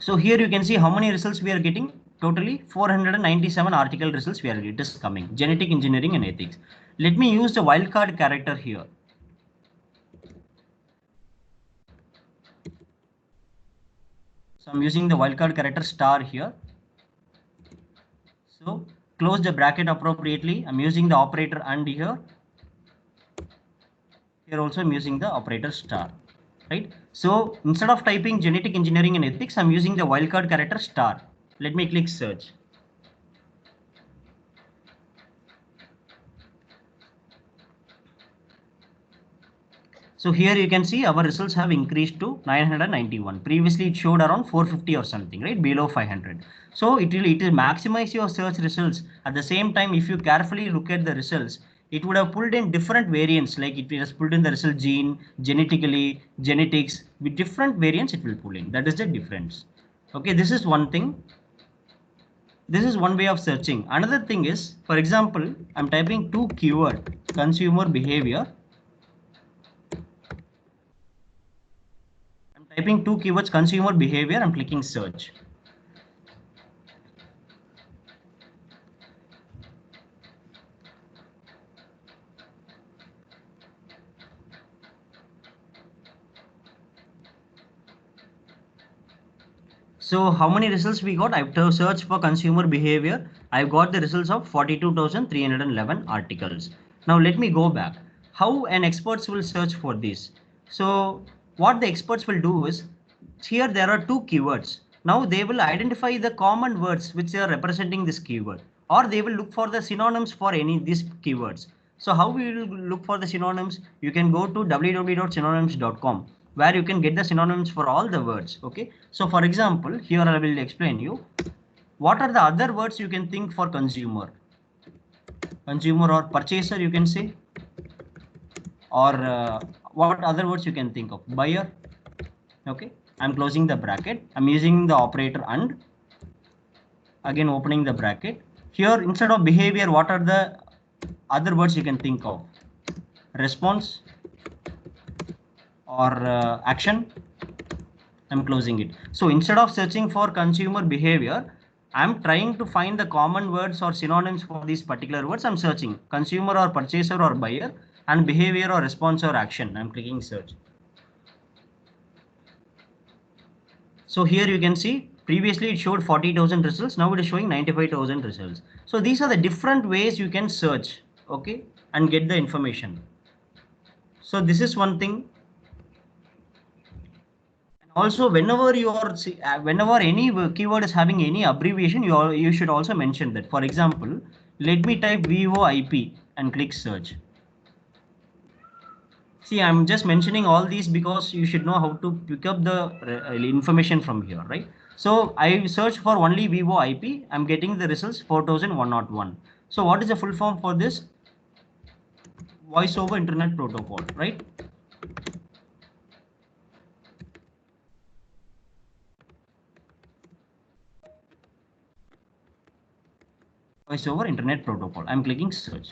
So here you can see how many results we are getting. Totally 497 article results we are getting. It is coming. Genetic engineering and ethics. Let me use the wildcard character here. So I'm using the wildcard character star here. So close the bracket appropriately. I'm using the operator and here. Here also I'm using the operator star. Right? So instead of typing genetic engineering and ethics, I'm using the wildcard character star. Let me click search. So here you can see our results have increased to 991. Previously it showed around 450 or something, right? Below 500. So it will maximize your search results. At the same time, if you carefully look at the results, it would have pulled in different variants, like it has pulled in the result gene, genetically, genetics, with different variants it will pull in. That is the difference. Okay, this is one thing. This is one way of searching. Another thing is, for example, I'm typing two keyword, consumer behavior. I'm typing two keywords, consumer behavior. I'm clicking search. So how many results we got? I've searched for consumer behavior. I've got the results of 42,311 articles. Now let me go back. How an experts will search for this? So what the experts will do is, here there are two keywords. Now they will identify the common words which are representing this keyword, or they will look for the synonyms for any of these keywords. So how we will look for the synonyms? You can go to www.synonyms.com, where you can get the synonyms for all the words. Okay, so for example, here I will explain you what are the other words you can think for consumer or purchaser, you can say, or what other words you can think of, buyer. Okay, I'm closing the bracket. I'm using the operator and, again opening the bracket. Here instead of behavior, what are the other words you can think of? Response or action. I'm closing it. So instead of searching for consumer behavior, I'm trying to find the common words or synonyms for these particular words. I'm searching consumer or purchaser or buyer, and behavior or response or action. I'm clicking search. So here you can see previously it showed 40,000 results. Now it is showing 95,000 results. So these are the different ways you can search, okay, and get the information. So this is one thing. Also, whenever you are whenever any keyword is having any abbreviation, you should also mention that. For example, let me type VoIP and click search. See, I'm just mentioning all these because you should know how to pick up the information from here, right? So I search for only VoIP. I'm getting the results 4101. So what is the full form for this? Voice over Internet Protocol, right? Voice over Internet Protocol. I'm clicking search.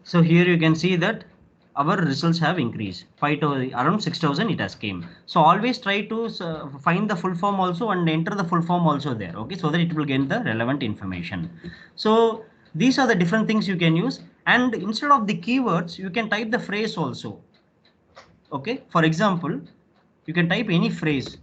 So here you can see that our results have increased around 6,000 it has came. So always try to find the full form also and enter the full form also there, okay, so that it will get the relevant information. So these are the different things you can use, and instead of the keywords you can type the phrase also. Okay, for example, you can type any phrase.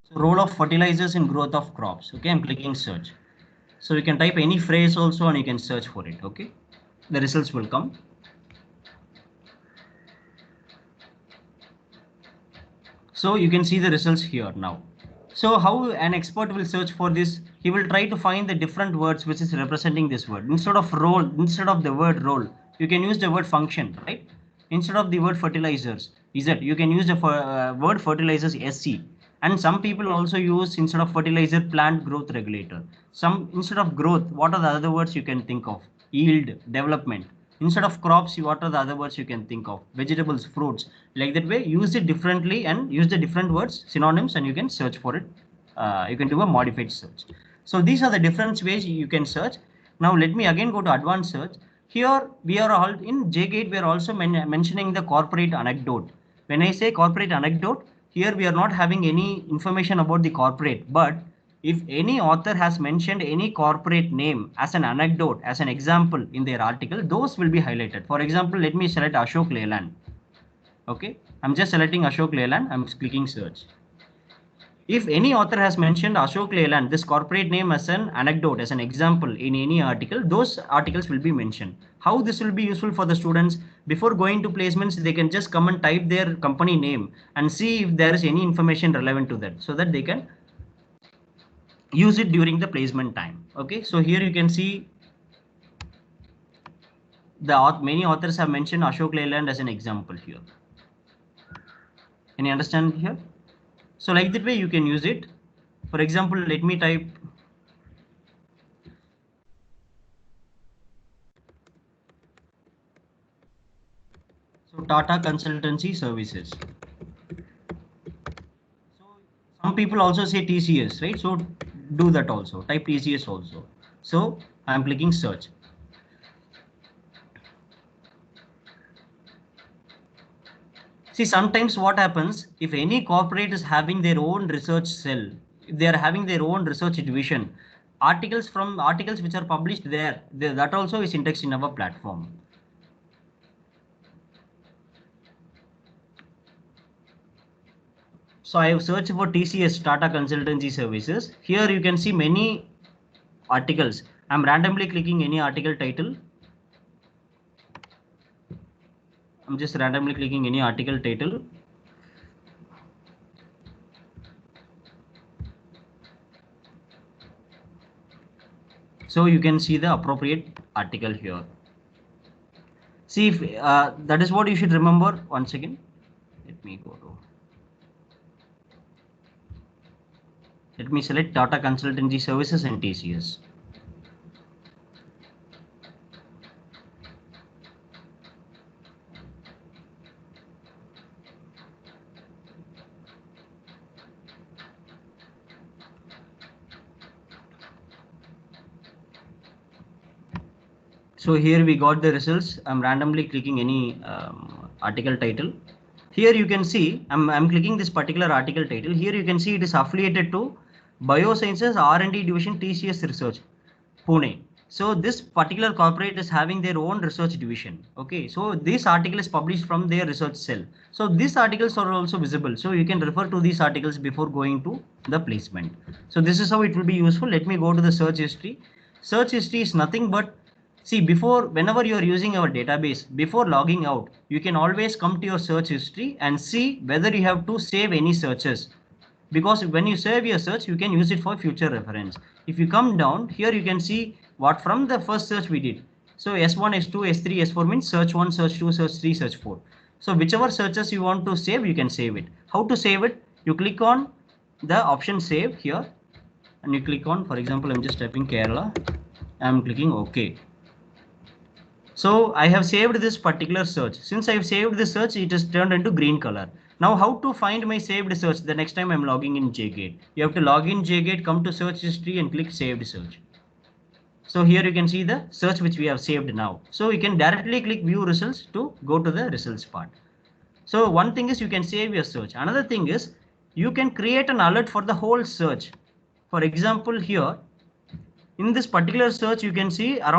So role of fertilizers in growth of crops. Okay, I'm clicking search. So you can type any phrase also and you can search for it. Okay, the results will come. So you can see the results here now. So how an expert will search for this? He will try to find the different words which is representing this word. Instead of role, instead of the word role, you can use the word function, right? Instead of the word fertilizers, is that you can use the word fertilizers SC. And some people also use instead of fertilizer plant growth regulator. Some instead of growth, what are the other words you can think of? Yield, development. Instead of crops, what are the other words you can think of? Vegetables, fruits. Like that way, use it differently and use the different words, synonyms, and you can search for it. You can do a modified search. So these are the different ways you can search. Now let me again go to advanced search. Here we are all in JGate. We are also mentioning the corporate anecdote. When I say corporate anecdote, here we are not having any information about the corporate, but if any author has mentioned any corporate name as an anecdote, as an example in their article, those will be highlighted. For example, let me select Ashok Leyland. Okay, I'm just selecting Ashok Leyland. I'm clicking search. If any author has mentioned Ashok Leyland, this corporate name as an anecdote, as an example in any article, those articles will be mentioned. How this will be useful for the students? Before going to placements, they can just come and type their company name and see if there is any information relevant to that, so that they can use it during the placement time. Okay, so here you can see the many authors have mentioned Ashok Leyland as an example here. Can you understand here? So like that way you can use it. For example, let me type so Tata Consultancy Services. So some people also say TCS, right? So do that also. Type TCS also. So I'm clicking search. See, sometimes what happens if any corporate is having their own research cell, if they are having their own research division, articles which are published there, that also is indexed in our platform. So I have searched for TCS, Tata Consultancy Services. Here you can see many articles. I'm randomly clicking any article title. I'm just randomly clicking any article title. So you can see the appropriate article here. See, if, that is what you should remember. Once again, let me go to. Let me select Tata Consultancy Services and TCS. So here we got the results. I'm randomly clicking any article title. Here you can see I'm clicking this particular article title. Here you can see it is affiliated to Biosciences R&D Division TCS Research, Pune. So this particular corporate is having their own research division. Okay, so this article is published from their research cell. So these articles are also visible. So you can refer to these articles before going to the placement. So this is how it will be useful. Let me go to the search history. Search history is nothing but, see, whenever you are using our database, before logging out, you can always come to your search history and see whether you have to save any searches. Because when you save your search, you can use it for future reference. If you come down here, you can see what from the first search we did. So S1, S2, S3, S4 means search 1, search 2, search 3, search 4. So whichever searches you want to save, you can save it. How to save it? You click on the option save here and you click on, for example, I'm just typing Kerala. I'm clicking OK. So I have saved this particular search. Since I have saved the search, it is turned into green color. Now how to find my saved search the next time I'm logging in JGate? You have to log in JGate, come to search history and click saved search. So here you can see the search which we have saved now. So you can directly click view results to go to the results part. So one thing is you can save your search. Another thing is you can create an alert for the whole search. For example, here in this particular search, you can see around